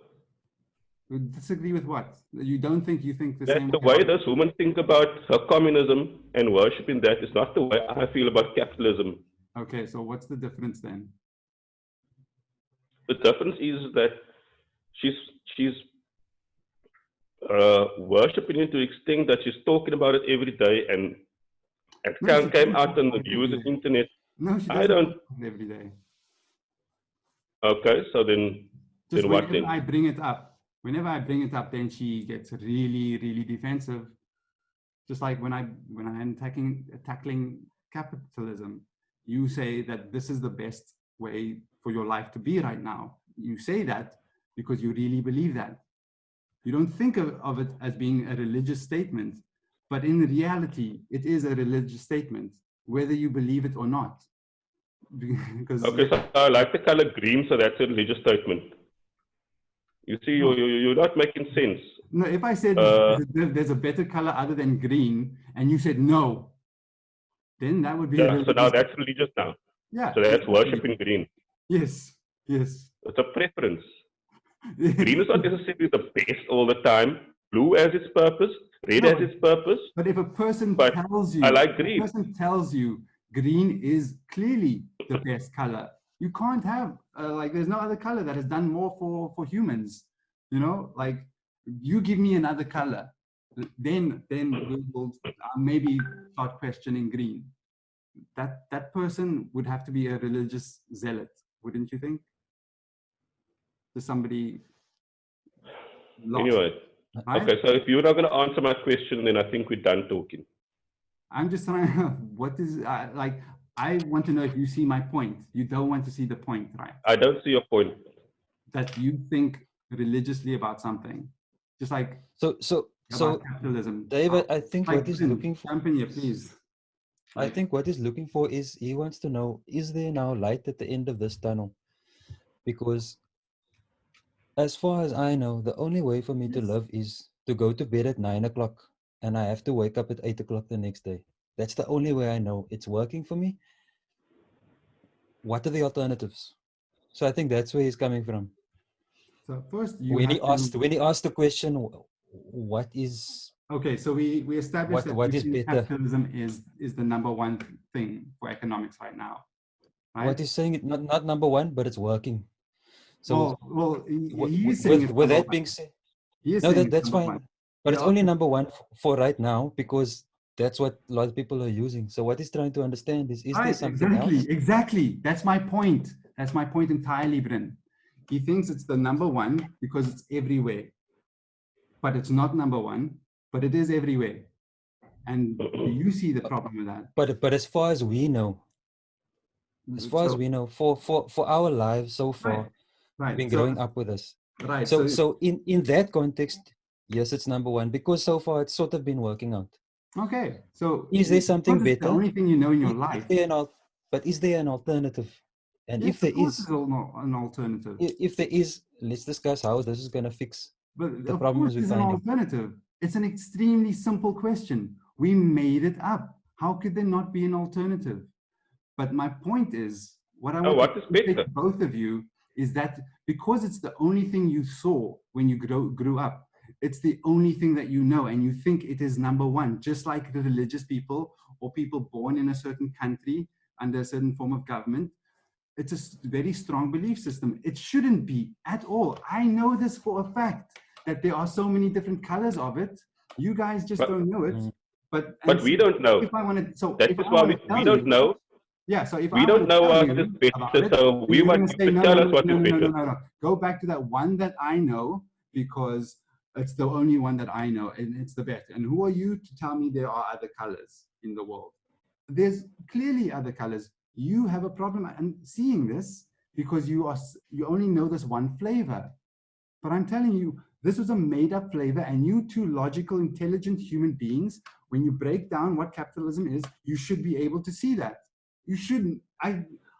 You disagree with what? You don't think you think the same? That's the way this woman think about her communism and worshiping that is not the way I feel about capitalism. Okay, so what's the difference then? The difference is that she's worshiping it to the extent that she's talking about it every day, and it came out on the news and internet. No, she doesn't. I don't every day. Okay, so then what then? Whenever I bring it up, then she gets really, really defensive. Just like when I'm tackling capitalism, you say that this is the best way for your life to be right now. You say that because you really believe that. You don't think of it as being a religious statement, but in reality, it is a religious statement, whether you believe it or not. Because okay, so I like the color green, so that's a religious statement. You see, you're not making sense. No, if I said there's a better color other than green, and you said no, then that would be so now that's religious now. Yeah. So that's worshipping green. Yes. Yes. It's a preference. Green is not necessarily the best all the time. Blue has its purpose. Red has its purpose. But if a person tells you, I like green. If a person tells you green is clearly the best color, you can't have there's no other color that has done more for humans. You know, like you give me another color, then we'll maybe start questioning green. That person would have to be a religious zealot, wouldn't you think? To somebody lost. Anyway, right? Okay, so if you're not going to answer my question, then I think we're done talking. I'm just trying. What is I want to know if you see my point. You don't want to see the point, right? I don't see your point. That you think religiously about something, just like so capitalism. David, I think what he's looking for. Jump in here, please. I think what he's looking for is he wants to know: is there now light at the end of this tunnel? Because, as far as I know, the only way for me to live is to go to bed at 9 o'clock, and I have to wake up at 8 o'clock the next day. That's the only way I know it's working for me. What are the alternatives? So I think that's where he's coming from. So first, you When have he asked the question, what is okay, so we established that what you is think better? capitalism is the number one thing for economics right now, right? What he's saying, not number one, but it's working. So well, he's saying it's with number that one. being said, He is no, saying it's that's number fine. one. But Yeah, it's only number one for right now, because that's what a lot of people are using. So what he's trying to understand is there right, something else? exactly. That's my point. That's my point entirely, Brynn. He thinks it's the number one because it's everywhere. But it's not number one, but it is everywhere. And do you see the problem with that? But as far as we know, for our lives so far, right. been So, growing up with us. right. So in that context, yes, it's number one, because so far it's sort of been working out. okay. So Is there something because it's the better? only thing you know in your life. But is there an alternative? And Yes, if there of course is, there's an alternative. if there is, let's discuss how this is going to fix But the of course problems we're there's an finding. alternative. It's an extremely simple question. We made it up. How could there not be an alternative? But my point is, what I want to say to both of you is that because it's the only thing you saw when you grew up, it's the only thing that you know, and you think it is number one, just like the religious people or people born in a certain country under a certain form of government. It's a very strong belief system. It shouldn't be at all. I know this for a fact, that there are so many different colors of it. You guys just don't know it. But we don't know. If I want to, so that is why we don't know. Yeah, so if we don't know what is better, so we want you to tell us what is better. No. Go back to that one that I know, because it's the only one that I know, and it's the best. And who are you to tell me there are other colors in the world? There's clearly other colors. You have a problem seeing this because you only know this one flavor. But I'm telling you, this was a made-up flavor, and you two logical, intelligent human beings, when you break down what capitalism is, you should be able to see that. You shouldn't.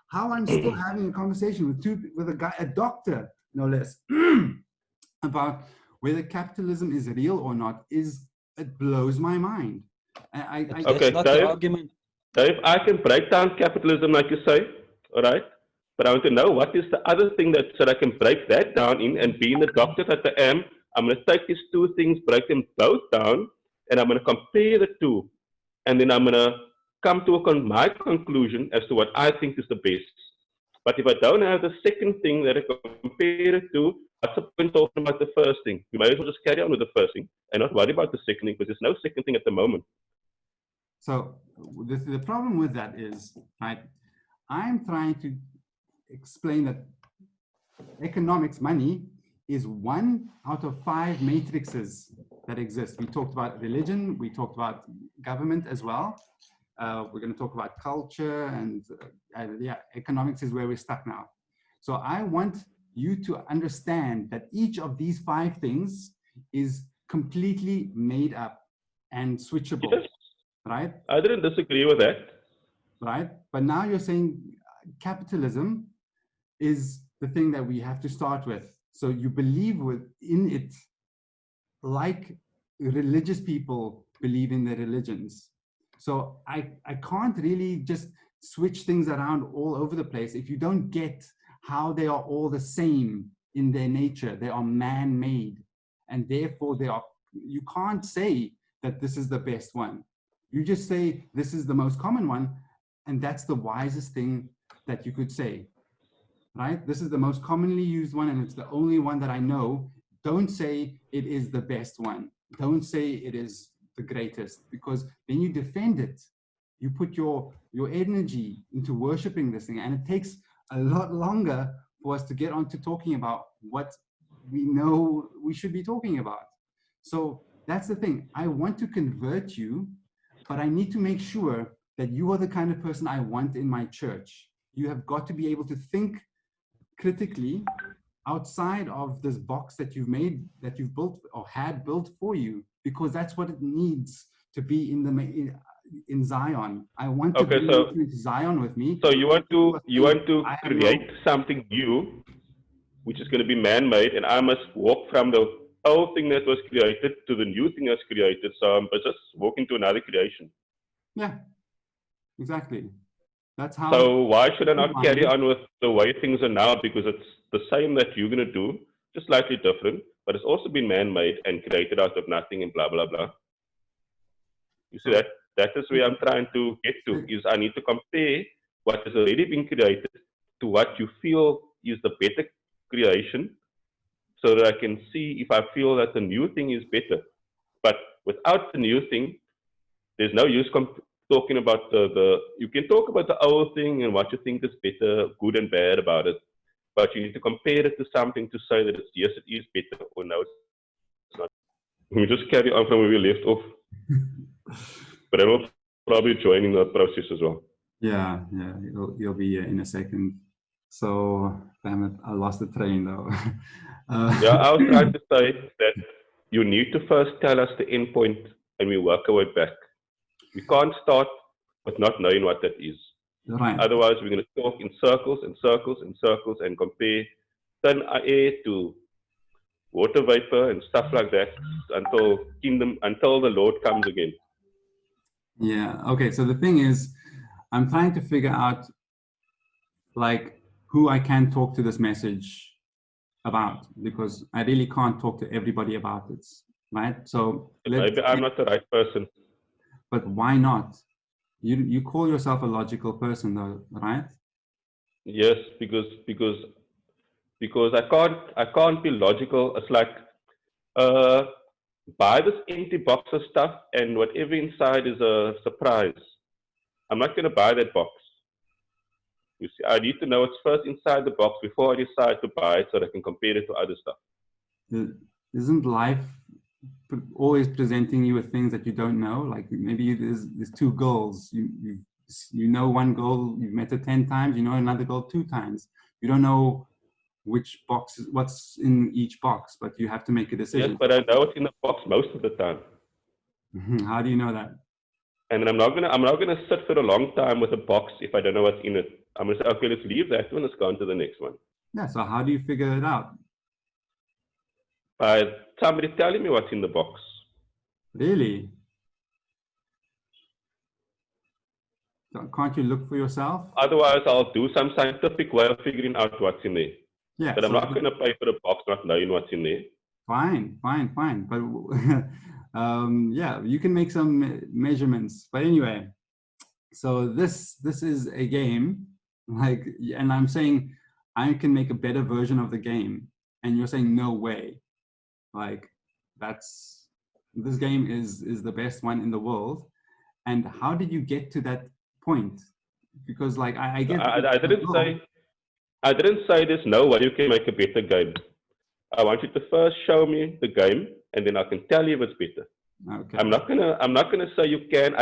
How I'm still having a conversation with a guy, a doctor, no less, about whether capitalism is real or not, it blows my mind. Okay, that's not the argument. Dave, I can break down capitalism like you say, all right? But I want to know what is the other thing so that I can break that down in, and being the doctor that I am, I'm going to take these two things, break them both down, and I'm going to compare the two. And then I'm going to come to my conclusion as to what I think is the best. But if I don't have the second thing that I compare it to, what's the point talking about the first thing? We might as well just carry on with the first thing and not worry about the second thing, because there's no second thing at the moment. So the problem with that is, right, I'm trying to explain that economics, money, is 1 out of 5 matrices that exist. We talked about religion, we talked about government as well. We're going to talk about culture, and yeah, economics is where we're stuck now. So I want you to understand that each of these 5 things is completely made up and switchable. Yes. Right? I didn't disagree with that. Right? But now you're saying capitalism is the thing that we have to start with. So you believe in it like religious people believe in their religions. So I can't really just switch things around all over the place if you don't get how they are all the same in their nature. They are man-made, and therefore you can't say that this is the best one. You just say this is the most common one, and that's the wisest thing that you could say, right? This is the most commonly used one, and it's the only one that I know. Don't say it is the best one. Don't say it is the greatest, because then you defend it. You put your energy into worshiping this thing, and it takes a lot longer for us to get on to talking about what we know we should be talking about. So that's the thing. I want to convert you, but I need to make sure that you are the kind of person I want in my church. You have got to be able to think critically outside of this box that you've made, that you've built or had built for you, because that's what it needs to be in Zion. I want to bring you to Zion with me. So you want to create something new, which is going to be man-made, and I must walk from the old thing that was created to the new thing that's created. So I'm just walking to another creation. Yeah, exactly. That's how. So why should I not carry on with the way things are now? Because it's the same that you're going to do, just slightly different, but it's also been man-made and created out of nothing and blah, blah, blah. You see that? That is where I'm trying to get to, is I need to compare what has already been created to what you feel is the better creation, so that I can see if I feel that the new thing is better. But without the new thing, there's no use talking about you can talk about the old thing and what you think is better, good and bad about it, but you need to compare it to something to say that it's, yes, it is better, or no, it's not. We just carry on from where we left off. But I will probably join in that process as well. Yeah, you'll be here in a second. So, damn it, I lost the train though. Yeah, I was trying to say that you need to first tell us the end point and we work our way back. We can't start with not knowing what that is. Right. Otherwise, we're going to talk in circles and circles and circles and compare thin air to water vapor and stuff like that until the Lord comes again. Yeah. Okay. So the thing is, I'm trying to figure out like who I can talk to this message about, because I really can't talk to everybody about it, right? So maybe I'm not the right person. But why not? You call yourself a logical person though, right? Yes, because I can't be logical. It's like buy this empty box of stuff and whatever inside is a surprise. I'm not going to buy that box. You see, I need to know what's first inside the box before I decide to buy it so that I can compare it to other stuff. Isn't life always presenting you with things that you don't know? Like maybe there's two girls. You know one girl, you've met her 10 times, you know another girl 2 times. You don't know which box, what's in each box, but you have to make a decision. Yes, but I know what's in the box most of the time. How do you know that? And I'm not gonna sit for a long time with a box if I don't know what's in it. I'm gonna say, okay, let's leave that one, let's go on to the next one. Yeah, so how do you figure it out? By somebody telling me what's in the box. Really? Can't you look for yourself? Otherwise, I'll do some scientific way of figuring out what's in there. Yeah, but I'm not going to pay for the box not knowing what's in there. Fine. But yeah, you can make some measurements. But anyway, so this is a game, like, and I'm saying I can make a better version of the game, and you're saying no way. Like this game is the best one in the world. And how did you get to that point? Because like I get I didn't say there's no way you can make a better game. I want you to first show me the game, and then I can tell you if it's better. Okay. I'm not gonna say you can.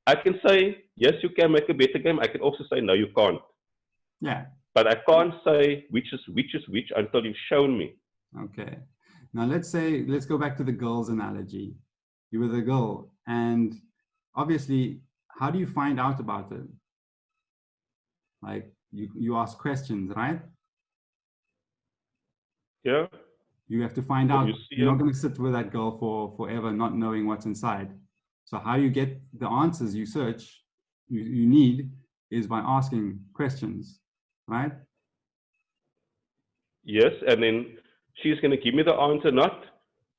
I can say yes, you can make a better game. I can also say no, you can't. Yeah. But I can't say which is which until you've shown me. Okay. Now let's go back to the girls analogy. You were the girl, and obviously, how do you find out about it? Like you ask questions, right? Yeah. You have to find out. You're not going to sit with that girl for forever, not knowing what's inside. So how you get the answers you search, you need, is by asking questions, right? Yes, and then she's going to give me the answer. Not,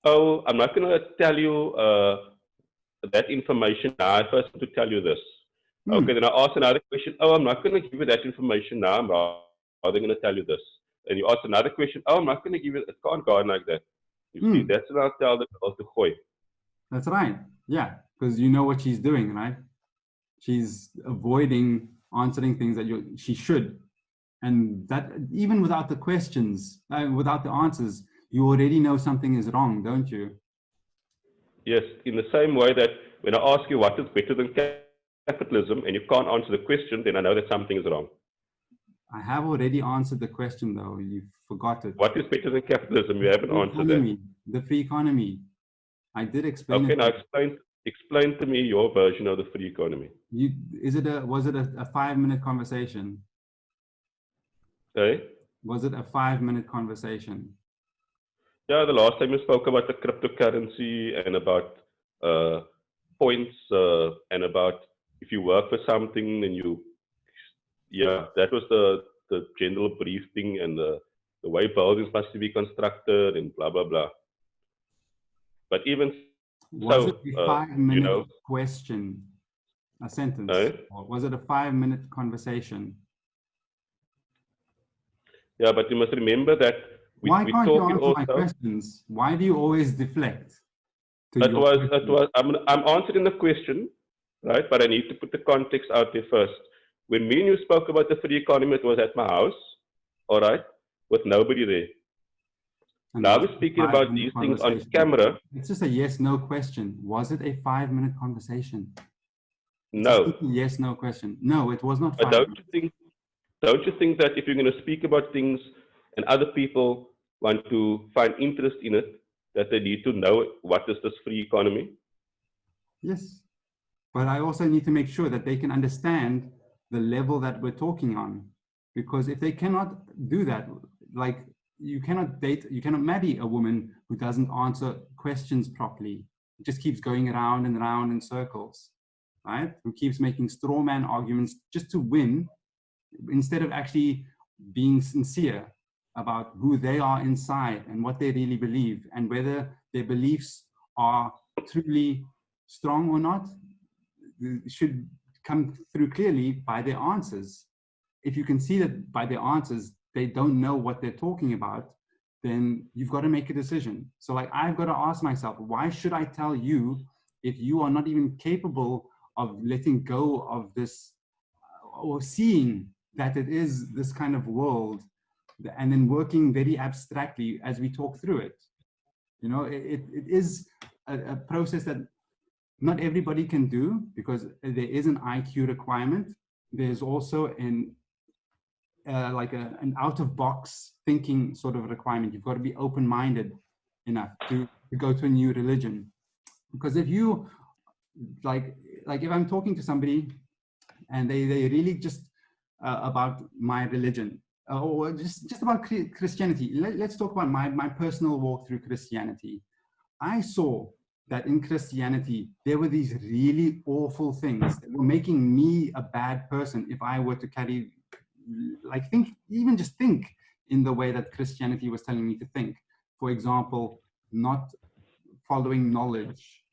oh, I'm not going to tell you that information now. I first need to tell you this. Okay, then I ask another question. Oh, I'm not going to give you that information now. I'm rather going to tell you this. And you ask another question. Oh, I'm not going to give you. It can't go on like that. You see, that's what I'll tell the girl to gooi. That's right. Yeah, because you know what she's doing, right? She's avoiding answering things that she should, and that even without the questions, without the answers, you already know something is wrong, don't you? Yes, in the same way that when I ask you what is better than capitalism and you can't answer the question, then I know that something is wrong. I have already answered the question, though. You forgot it. What is better than capitalism? You haven't answered that. The free economy. I did explain it. Okay, now explain to me your version of the free economy. Was it a 5-minute conversation? Okay. Was it a 5-minute conversation? Yeah, the last time you spoke about the cryptocurrency and about points and about if you work for something, then yeah, that was the general briefing and the way buildings must be constructed and blah, blah, blah. But even Was so, it a 5-minute you know, question, a sentence? eh? Or was it a 5-minute conversation? Yeah, but you must remember that Why we can't you talking answer my also. questions? Why do you always deflect? I'm answering the question, right? But I need to put the context out there first. When me and you spoke about the free economy, it was at my house, all right, with nobody there. And Now we're speaking about these things on camera. It's just a yes/no question. Was it a 5-minute conversation? No. Yes/no question. No, it was not. But don't you think that if you're going to speak about things and other people want to find interest in it, that they need to know what is this free economy? Yes, but I also need to make sure that they can understand the level that we're talking on, because if they cannot do that, like you cannot marry a woman who doesn't answer questions properly. It just keeps going around and around in circles, right? Who keeps making straw man arguments just to win, instead of actually being sincere about who they are inside and what they really believe, and whether their beliefs are truly strong or not, should come through clearly by their answers. If you can see that by their answers they don't know what they're talking about, then you've got to make a decision. So like, I've got to ask myself, why should I tell you if you are not even capable of letting go of this, or seeing that it is this kind of world, and then working very abstractly as we talk through it? You know, it is a process that not everybody can do, because there is an IQ requirement. There's also an out-of-box thinking sort of requirement. You've got to be open-minded enough to go to a new religion. Because if you, like if I'm talking to somebody and they really just about my religion, or just about Christianity, let's talk about my personal walk through Christianity. I saw that in Christianity, there were these really awful things that were making me a bad person if I were to carry, like, just think in the way that Christianity was telling me to think. For example, not following knowledge,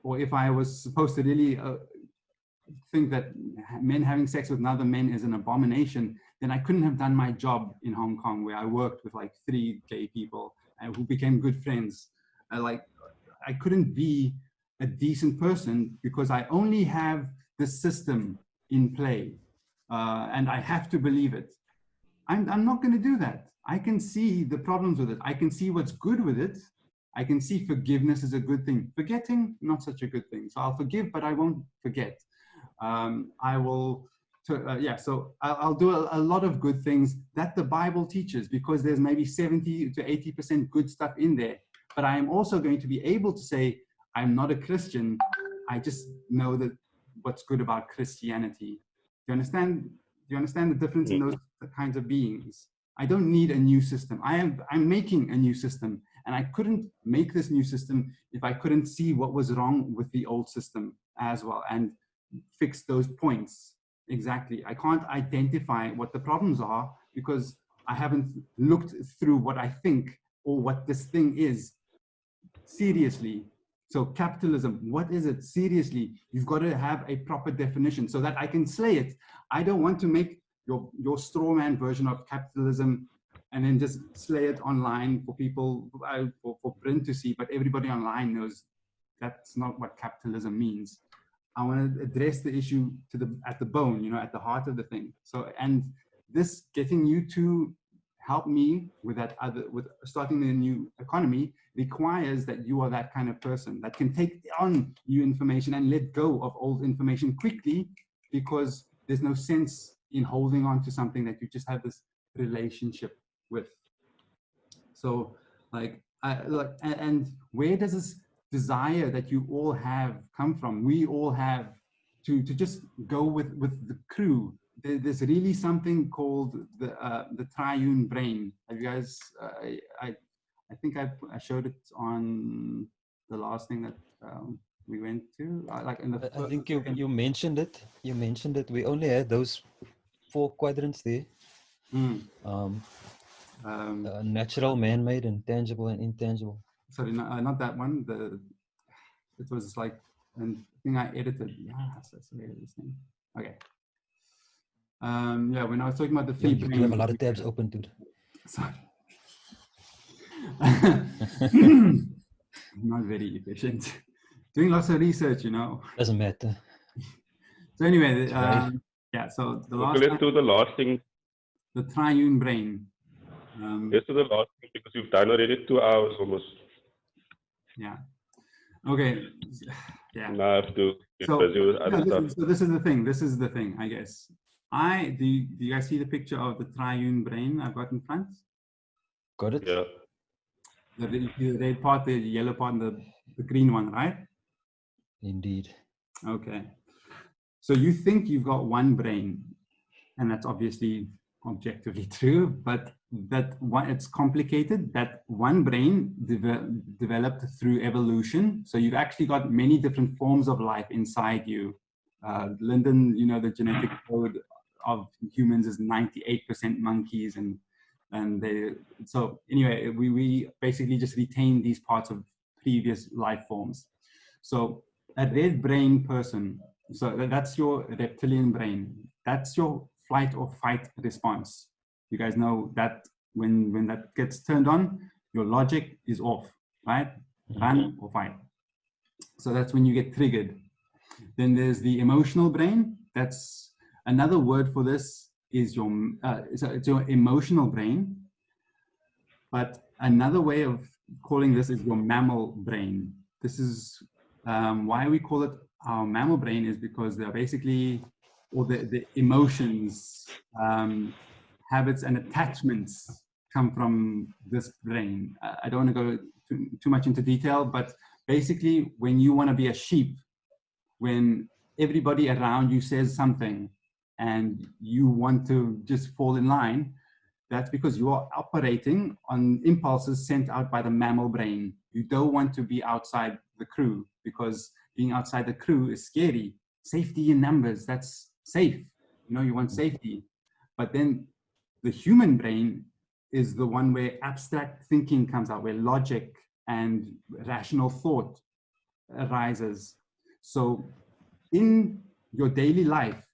or if I was supposed to really think that men having sex with other men is an abomination, then I couldn't have done my job in Hong Kong, where I worked with like 3 gay people who became good friends. I couldn't be a decent person because I only have the system in play, and I have to believe it. I'm not going to do that. I can see the problems with it. I can see what's good with it. I can see forgiveness is a good thing. Forgetting, not such a good thing. So I'll forgive, but I won't forget. I will, so I'll do a lot of good things that the Bible teaches, because there's maybe 70 to 80% good stuff in there. But I am also going to be able to say, I'm not a Christian. I just know that what's good about Christianity. Do you understand? Do you understand the difference in those kinds of beings? I don't need a new system. I'm making a new system, and I couldn't make this new system if I couldn't see what was wrong with the old system as well and fix those points. Exactly. I can't identify what the problems are because I haven't looked through what I think or what this thing is seriously. So capitalism, what is it? Seriously, you've got to have a proper definition so that I can slay it. I don't want to make your straw man version of capitalism and then just slay it online for people, for Brynn to see, but everybody online knows that's not what capitalism means. I want to address the issue at the bone, you know, at the heart of the thing. So, and this getting you to help me with with starting a new economy requires that you are that kind of person that can take on new information and let go of old information quickly, because there's no sense in holding on to something that you just have this relationship with. So like, and where does this desire that you all have come from? We all have to just go with the crew. There's really something called the triune brain. Have you guys? I think I showed it on the last thing that we went to? Like in the I think you mentioned it. You mentioned it. We only had those 4 quadrants there. Natural, man-made, and tangible and intangible. Sorry, not that one. It was like a thing I edited. Yeah, that's this thing. Okay. Yeah, when I was talking about the three You do have a lot of tabs open, dude. Sorry. Not very efficient. Doing lots of research, you know. Doesn't matter. So anyway, right. yeah. So the last. Let's do the last thing. The triune brain. Let's do the last thing because we've done already 2 hours almost. Yeah. Okay. Yeah. Now I have to get busy with other stuff. So this is the thing. This is the thing, I guess. Do you guys see the picture of the triune brain I've got in front? Got it? Yeah. The red part, the yellow part, and the green one, right? Indeed. Okay. So you think you've got one brain, and that's obviously objectively true, but it's complicated. That one brain developed through evolution. So you've actually got many different forms of life inside you. Lyndon, you know, the genetic code of humans is 98% monkeys, so anyway, we basically just retain these parts of previous life forms. So a red brain person, so that's your reptilian brain. That's your flight or fight response. You guys know that when that gets turned on, your logic is off, right? Run or fight. So that's when you get triggered. Then there's the emotional brain. That's another word for this is it's your emotional brain. But another way of calling this is your mammal brain. This is why we call it our mammal brain, is because they're basically, or the emotions, habits and attachments come from this brain. I don't want to go too much into detail, but basically when you want to be a sheep, when everybody around you says something and you want to just fall in line, that's because you are operating on impulses sent out by the mammal brain. You don't want to be outside the crew, because being outside the crew is scary. Safety in numbers, that's safe. You know, you want safety. But then the human brain is the one where abstract thinking comes out, where logic and rational thought arises. So in your daily life,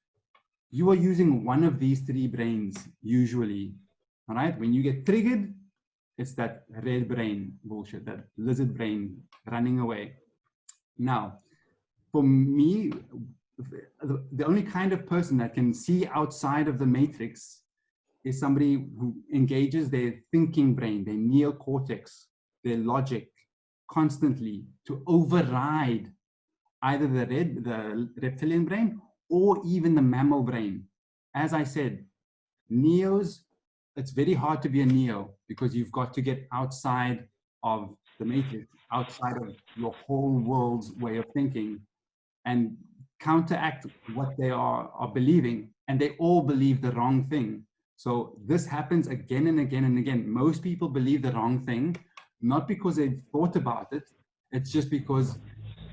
you are using one of these three brains usually. All right, when you get triggered, it's that red brain bullshit, that lizard brain running away. Now, for me, the only kind of person that can see outside of the matrix is somebody who engages their thinking brain, their neocortex, their logic constantly to override either the reptilian brain or even the mammal brain. As I said, neos, it's very hard to be a neo because you've got to get outside of the matrix, outside of your whole world's way of thinking, and counteract what they are believing. And they all believe the wrong thing. So this happens again and again and again. Most people believe the wrong thing, not because they've thought about it. It's just because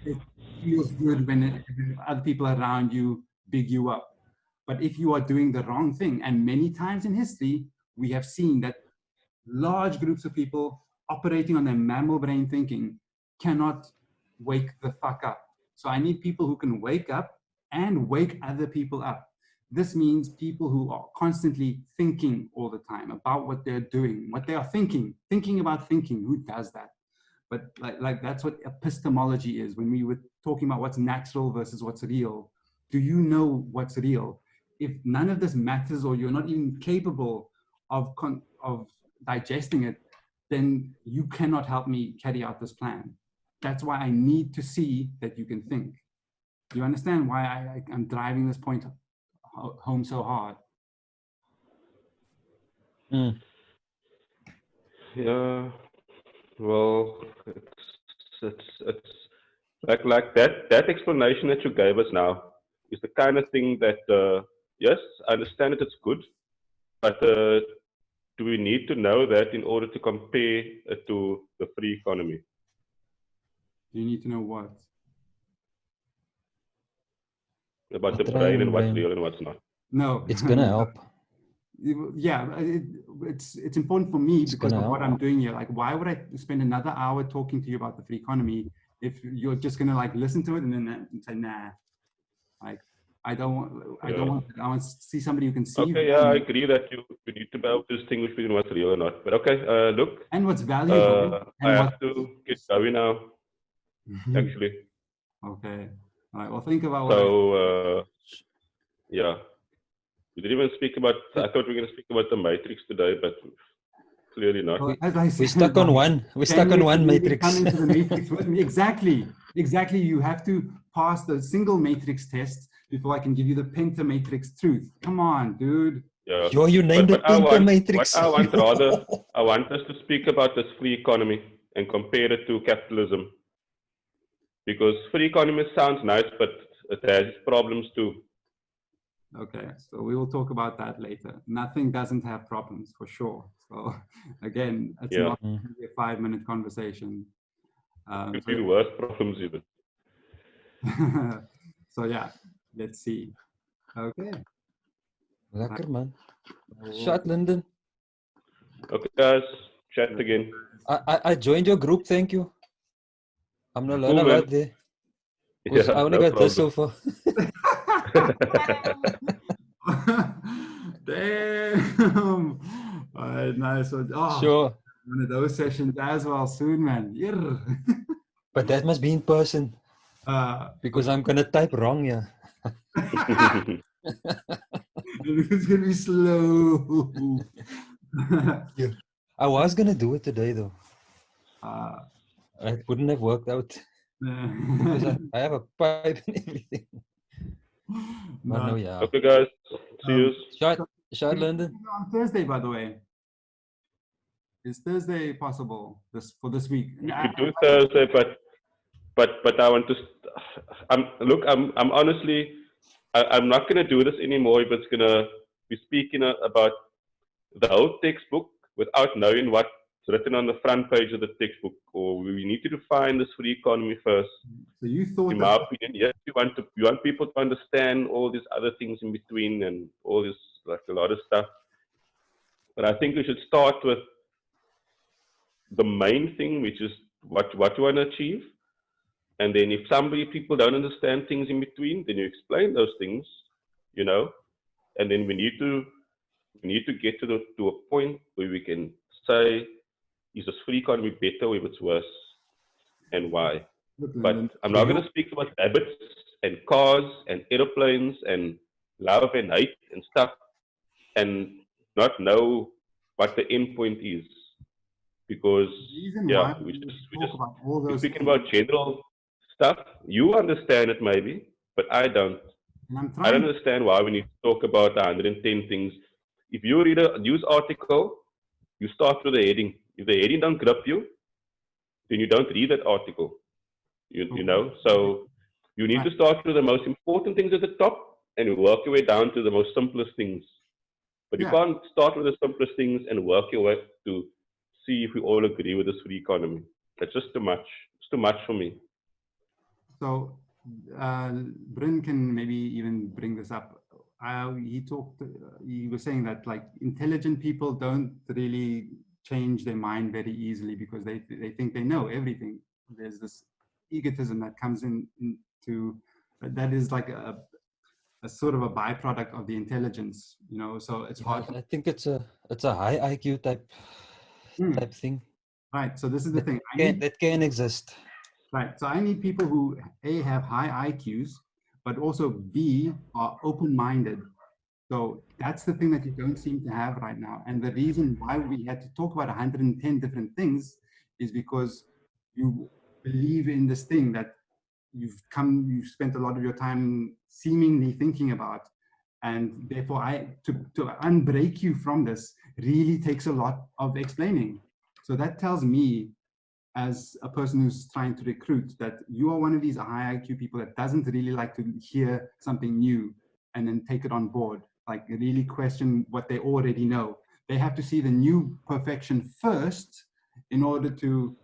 it feels good when other people around you big you up. But if you are doing the wrong thing, and many times in history, we have seen that large groups of people operating on their mammal brain thinking cannot wake the fuck up. So I need people who can wake up and wake other people up. This means people who are constantly thinking all the time about what they're doing, what they are thinking about thinking. Who does that? But like that's what epistemology is. When we were talking about what's natural versus what's real, do you know what's real? If none of this matters, or you're not even capable of digesting it, then you cannot help me carry out this plan. That's why I need to see that you can think. Do you understand why I'm driving this point home so hard? Yeah, well, it's like that explanation that you gave us now is the kind of thing that yes, I understand that it's good, but do we need to know that in order to compare it to the free economy? You need to know what? about I'll the try brain and and what's brain. real and what's not. No. It's gonna help. Yeah, it's important for me It's because gonna of what help. I'm doing here. Like, why would I spend another hour talking to you about the free economy if you're just gonna like listen to it and then say, nah, like I don't want I want to see somebody who can see. Okay, yeah, I agree that you need to be able to distinguish between what's real or not. But okay, look. And what's valuable. I have to get going now, actually. Okay. All right. Well, think about So, yeah. We didn't even speak about, I thought we were going to speak about the Matrix today, but clearly not. Well, as I said, We're stuck on one. We're stuck on one matrix. Come into the matrix with me. Exactly. You have to pass the single matrix test before I can give you the pentamatrix truth. Come on, dude. Yeah. Yo, you named it pentamatrix. What I want rather, I want us to speak about this free economy and compare it to capitalism. Because free economy sounds nice, but it has its problems too. Okay, so we will talk about that later. Nothing doesn't have problems for sure. So again, it's not going to be a 5-minute conversation. Could be worse problems even. So yeah, let's see. Okay. Lekker man. Shot, Lyndon. Okay, guys, chat again. I joined your group. Thank you. I'm gonna learn Cool, a man. lot there. Yeah, I only got this so far. Damn. All right, nice. Sure. One of those sessions as well soon, man. But that must be in person. Because I'm gonna type wrong, yeah. It's gonna be slow. Yeah. I was gonna do it today though. It wouldn't have worked out. Because I have a pipe and everything. But no, yeah. Okay, guys. See you. Shot, Lyndon. On Thursday, by the way. Is Thursday possible for this week? We could do Thursday, but I want to. I'm honestly, I'm not going to do this anymore if it's going to be speaking about the whole textbook without knowing what's written on the front page of the textbook. Or we need to define this free economy first. So you thought, in my opinion, yes, you want people to understand all these other things in between and all this, like a lot of stuff. But I think we should start with the main thing, which is what you want to achieve. And then if people don't understand things in between, then you explain those things, you know. And then we need to get to a point where we can say, is this free economy better or if it's worse, and why? But I'm not going to speak about habits and cars and airplanes and love and hate and stuff and not know what the end point is. Because, yeah, we're speaking about general stuff. You understand it maybe, but I don't. I don't understand why we need to talk about 110 things. If you read a news article, you start with the heading. If the heading don't grip you, then you don't read that article. You know, so you need to start with the most important things at the top and work your way down to the most simplest things. But you can't start with the simplest things and work your way to see if we all agree with this free economy. That's just too much. It's too much for me. So Brynn can maybe even bring this up. He was saying that like intelligent people don't really change their mind very easily because they think they know everything. There's this egotism that comes into that is like a sort of a byproduct of the intelligence, you know. So it's hard. I think it's a high IQ type thing. Right. So this is the thing. That can exist. Right. So I need people who A, have high IQs, but also B, are open-minded. So that's the thing that you don't seem to have right now. And the reason why we had to talk about 110 different things is because you believe in this thing that you've spent a lot of your time seemingly thinking about. And therefore, to unbreak you from this really takes a lot of explaining. So that tells me, as a person who's trying to recruit, that you are one of these high IQ people that doesn't really like to hear something new and then take it on board, like really question what they already know. They have to see the new perfection first in order to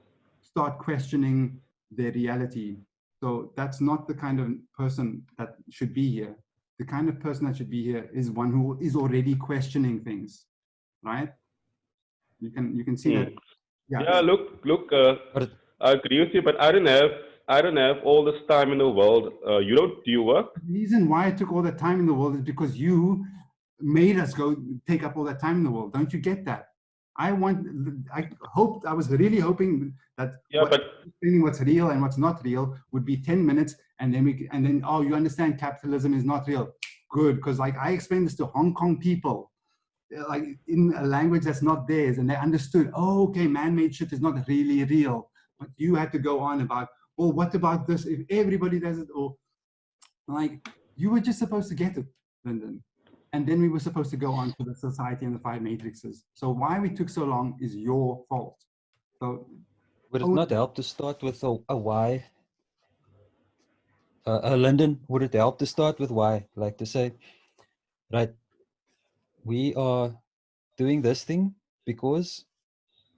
start questioning their reality. So that's not the kind of person that should be here. The kind of person that should be here is one who is already questioning things, right? You can see that. Yeah, look. But I agree with you, but I don't have all this time in the world. You don't do your work. The reason why I took all that time in the world is because you made us go take up all that time in the world. Don't you get that? I was really hoping that explaining what's real and what's not real would be 10 minutes, and then oh, you understand capitalism is not real. Good, because like I explained this to Hong Kong people, like in a language that's not theirs, and they understood, oh, okay, man-made shit is not really real. But you had to go on about, well, what about this? If everybody does it, or like you were just supposed to get it, Lyndon. And then we were supposed to go on to the society and the five matrices. So why we took so long is your fault. So would it not help to start with a why? Lyndon, would it help to start with why? Like to say, right, we are doing this thing because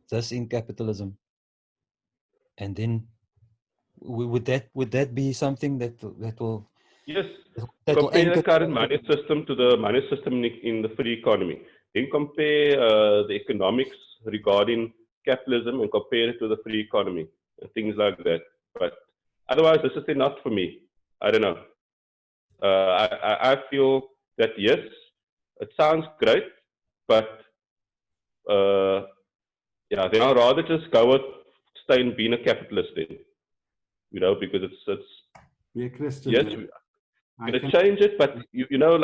that's in capitalism. And then would that be something that will Yes, that will compare anchor the current money system to the money system in the free economy. Then compare the economics regarding capitalism and compare it to the free economy and things like that. But otherwise, this is not for me. I don't know. I feel that yes, it sounds great, but yeah, then I'd rather just go with stay and being a capitalist then, because it's be a Christian. yes. We're going to change it, but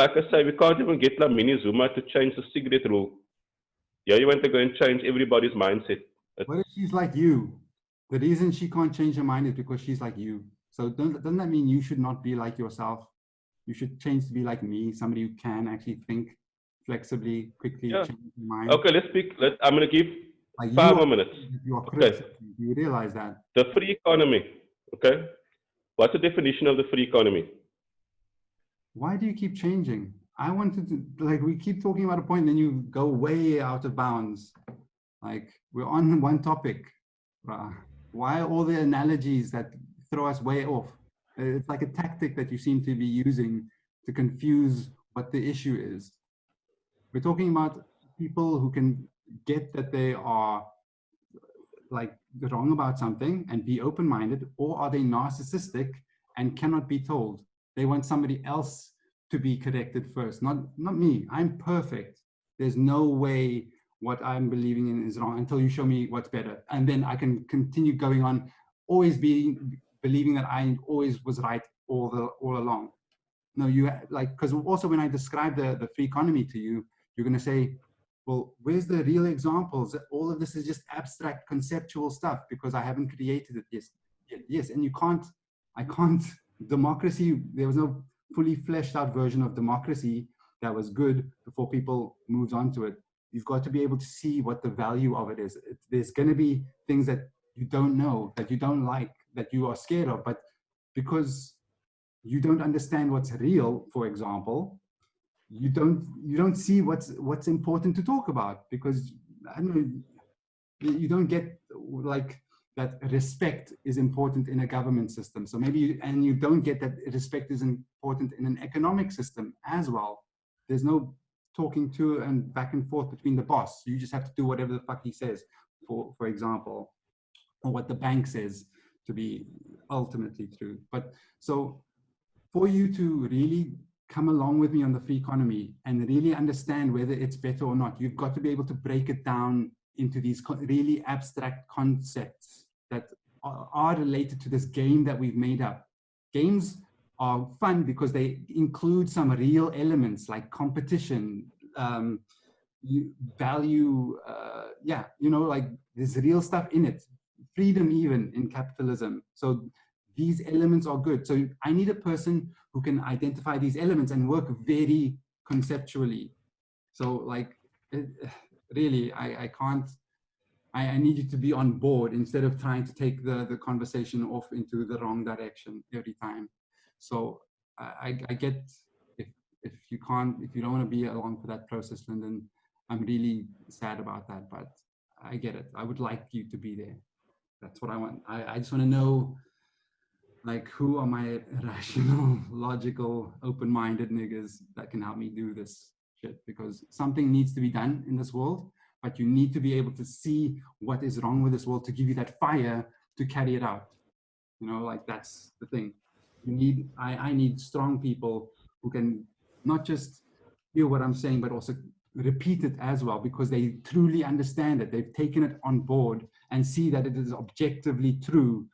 like I say, we can't even get La Mini Zuma to change the cigarette rule. Yeah, you want to go and change everybody's mindset. What if she's like you? The reason she can't change her mind is because she's like you. So doesn't that mean you should not be like yourself? You should change to be like me, somebody who can actually think flexibly, quickly, change your mind. Okay, let's speak. I'm going to give 5 more minutes. You are correct. Okay. Do you realize that? The free economy, okay? What's the definition of the free economy? Why do you keep changing? I wanted to, like, we keep talking about a point, and then you go way out of bounds. Like, we're on one topic. Why all the analogies that throw us way off? It's like a tactic that you seem to be using to confuse what the issue is. We're talking about people who can get that they are like wrong about something and be open-minded, or are they narcissistic and cannot be told? They want somebody else to be corrected first, not me. I'm perfect. There's no way what I'm believing in is wrong until you show me what's better. And then I can continue going on, always believing that I always was right all along. No, you like, because also when I describe the free economy to you, you're going to say, well, where's the real examples? All of this is just abstract conceptual stuff because I haven't created it yet. Yes, and I can't, democracy, there was no fully fleshed out version of democracy that was good before people moved on to it. You've got to be able to see what the value of it is. There's going to be things that you don't know, that you don't like, that you are scared of, but because you don't understand what's real, for example, you don't see what's important to talk about, because I don't know, you don't get like that respect is important in a government system. So maybe and you don't get that respect is important in an economic system as well. There's no talking to and back and forth between the boss. You just have to do whatever the fuck he says, for example, or what the bank says to be ultimately true. But so for you to really come along with me on the free economy and really understand whether it's better or not, you've got to be able to break it down into these really abstract concepts that are related to this game that we've made up. Games are fun because they include some real elements like competition, value, like there's real stuff in it, freedom even in capitalism. So these elements are good. So I need a person who can identify these elements and work very conceptually. So like, really, I can't, I need you to be on board instead of trying to take the conversation off into the wrong direction every time. So I get, if you don't want to be along for that process, Lyndon, I'm really sad about that, but I get it. I would like you to be there. That's what I want. I just want to know, like, who are my rational, logical, open-minded niggas that can help me do this shit? Because something needs to be done in this world, but you need to be able to see what is wrong with this world to give you that fire to carry it out. You know, like, that's the thing. You need, I need strong people who can not just hear what I'm saying, but also repeat it as well, because they truly understand it. They've taken it on board and see that it is objectively true,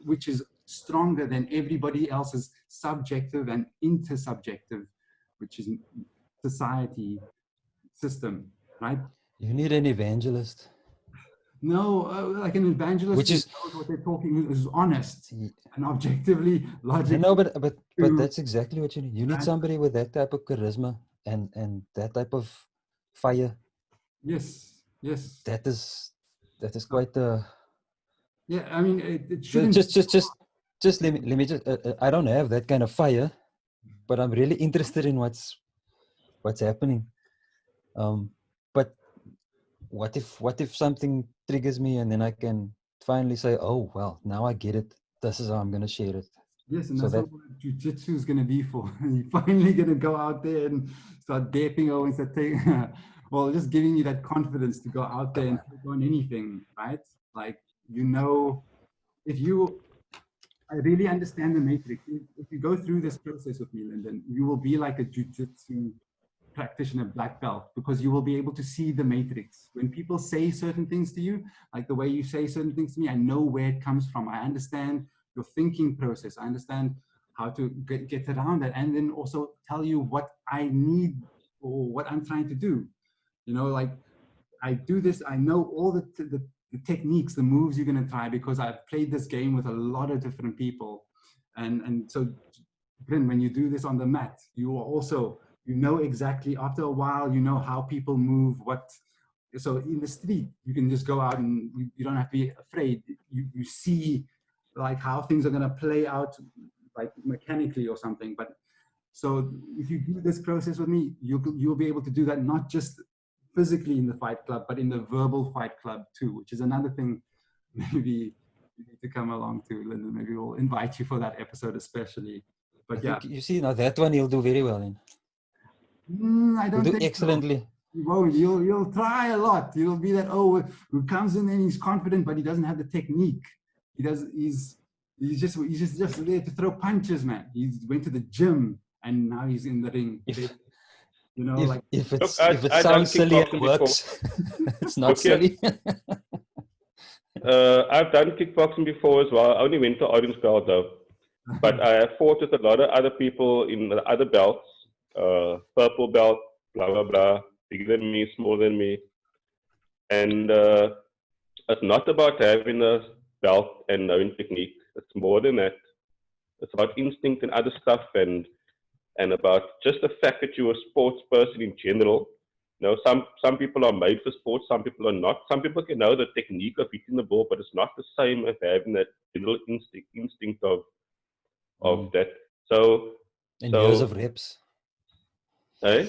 which is stronger than everybody else's subjective and intersubjective, which is society system, right? You need an evangelist. No, like an evangelist Which is knows what they're talking, is honest and objectively logical. No, but that's exactly what you need. You need somebody with that type of charisma and that type of fire. Yes, yes. That is quite the. Yeah, I mean, it shouldn't. Just let me just. I don't have that kind of fire, but I'm really interested in what's happening. But what if something triggers me and then I can finally say, oh well, now I get it. This is how I'm gonna share it. Yes, and so that's what jiu-jitsu is going to be for. You're finally going to go out there and start dapping over and start taking, well, just giving you that confidence to go out there and take on anything, right? Like, you know, if you, I really understand the matrix. If you go through this process with me, Lyndon, you will be like a jiu-jitsu practitioner black belt, because you will be able to see the matrix. When people say certain things to you, like the way you say certain things to me, I know where it comes from. I understand your thinking process. I understand how to get around that, and then also tell you what I need or what I'm trying to do. You know, like, I do this, I know all the techniques, the moves you're going to try, because I've played this game with a lot of different people. And so, Brynn, when you do this on the mat, you are also, you know exactly, after a while, you know how people move, what. So in the street, you can just go out and you don't have to be afraid. You see, like, how things are going to play out, like, mechanically or something. But so if you do this process with me, you'll be able to do that, not just physically in the fight club, but in the verbal fight club too, which is another thing maybe you need to come along to, Lyndon. Maybe we'll invite you for that episode especially. But I think, you see, now that one you'll do very well in. I don't think excellently. So. You won't. You'll try a lot. You'll be that, oh, who comes in and he's confident, but he doesn't have the technique. He's just there to throw punches, man. He went to the gym and now he's in the ring. You know, if it sounds silly, it works. It's not silly. I've done kickboxing before as well. I only went to orange belt though, but I have fought with a lot of other people in the other belts, purple belt, blah blah blah, bigger than me, smaller than me, and it's not about having a belt and knowing technique. It's more than that. It's about instinct and other stuff, and about just the fact that you're a sports person in general. You know, some people are made for sports, some people are not. Some people can know the technique of hitting the ball, but it's not the same as having that general instinct of that. Years of reps. Eh?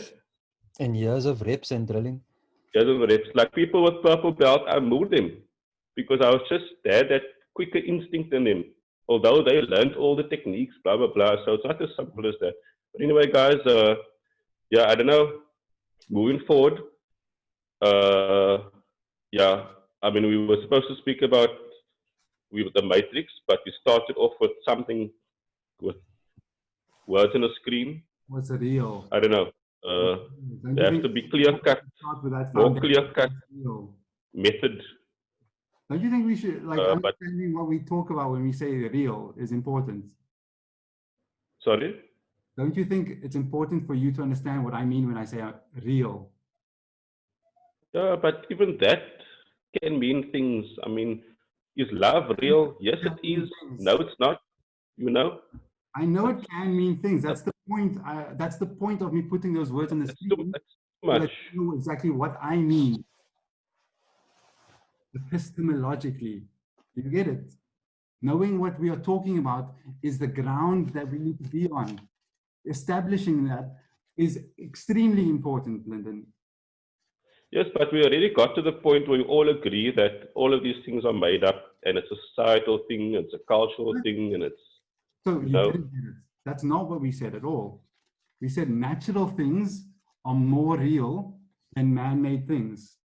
And years of reps and drilling. Years of reps. Like people with purple belt, I moved them because I was just had that quicker instinct in them. Although they learned all the techniques, blah blah blah. So it's not as simple as that. But anyway, guys, yeah, I don't know. Moving forward, yeah, I mean, we were supposed to speak about the Matrix, but we started off with something with words on a screen. What's real? I don't know. There has to be clear-cut, more clear-cut method. Don't you think we should, like, understanding what we talk about when we say real is important? Sorry? Don't you think it's important for you to understand what I mean when I say real? Yeah, but even that can mean things. I mean, is love real? Yes, it is. No, it's not. You know? I know it can mean things. That's the point. That's the point of me putting those words on the screen. That's too much. So that you know exactly what I mean. Epistemologically. You get it? Knowing what we are talking about is the ground that we need to be on. Establishing that is extremely important, Lyndon. Yes, but we already got to the point where we all agree that all of these things are made up, and it's a societal thing, it's a cultural thing, and it's So you No. didn't get it. That's not what we said at all. We said natural things are more real than man-made things.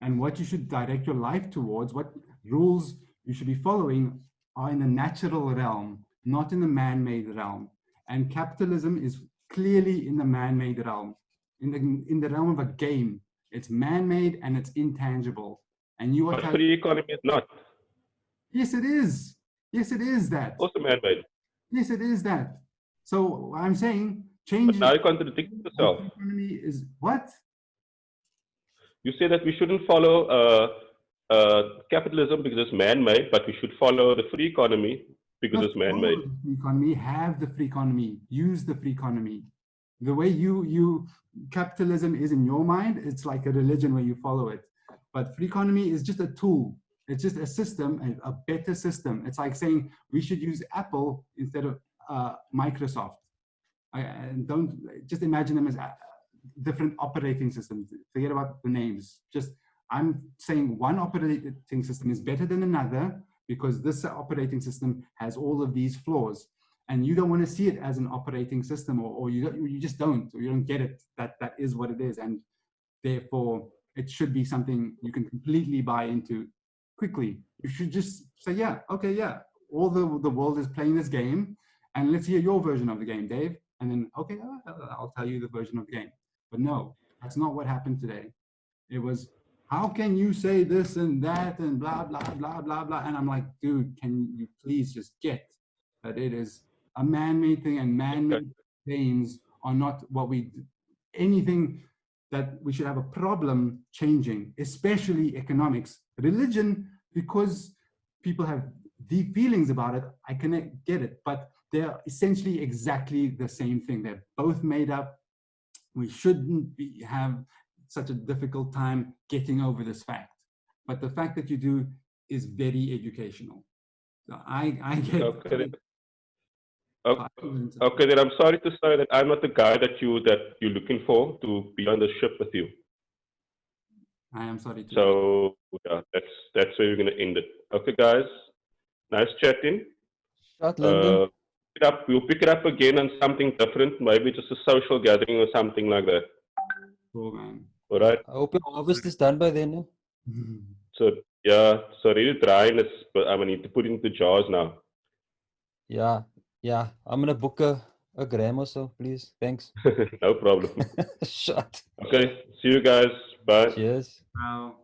And what you should direct your life towards, what rules you should be following, are in the natural realm, not in the man-made realm. And capitalism is clearly in the man-made realm, in the realm of a game. It's man-made and it's intangible. And you are But free economy is not. Yes, it is. Yes, it is that. Also man-made. Yes, it is that. So I'm saying But change. now you contradict yourself. Economy is what? You say that we shouldn't follow capitalism because it's man-made, but we should follow the free economy because it's man-made. Follow the free economy, have the free economy, use the free economy. The way you capitalism is in your mind, it's like a religion where you follow it. But free economy is just a tool. It's just a system, a better system. It's like saying we should use Apple instead of Microsoft. And don't just imagine them as different operating systems. Forget about the names. Just I'm saying one operating system is better than another because this operating system has all of these flaws, and you don't want to see it as an operating system, or you just don't, or you don't get it. That is what it is, and therefore it should be something you can completely buy into quickly. You should just say, yeah, okay, yeah, all the world is playing this game, and let's hear your version of the game, Dave. And then, okay, I'll tell you the version of the game. But no, that's not what happened today. It was, how can you say this and that and blah, blah, blah, blah, blah. And I'm like, dude, can you please just get that it is a man-made thing, and man-made claims are not what anything that we should have a problem changing, especially economics. Religion, because people have deep feelings about it, I can get it, but they're essentially exactly the same thing. They're both made up. We shouldn't have such a difficult time getting over this fact. But the fact that you do is very educational. So I get it. Okay, then I'm sorry to say that I'm not the guy that you're looking for to be on the ship with you. I am sorry to. So yeah, that's where we're gonna end it. Okay, guys, nice chatting. Lyndon. We'll pick it up again on something different, maybe just a social gathering or something like that. Cool, man. All right. I hope your harvest is done by then. So yeah, so really drying, but I need to put it into jars now. Yeah. I'm gonna book a gram or so, please. Thanks. No problem. Shut. Okay, see you guys. Bye. Cheers. Wow.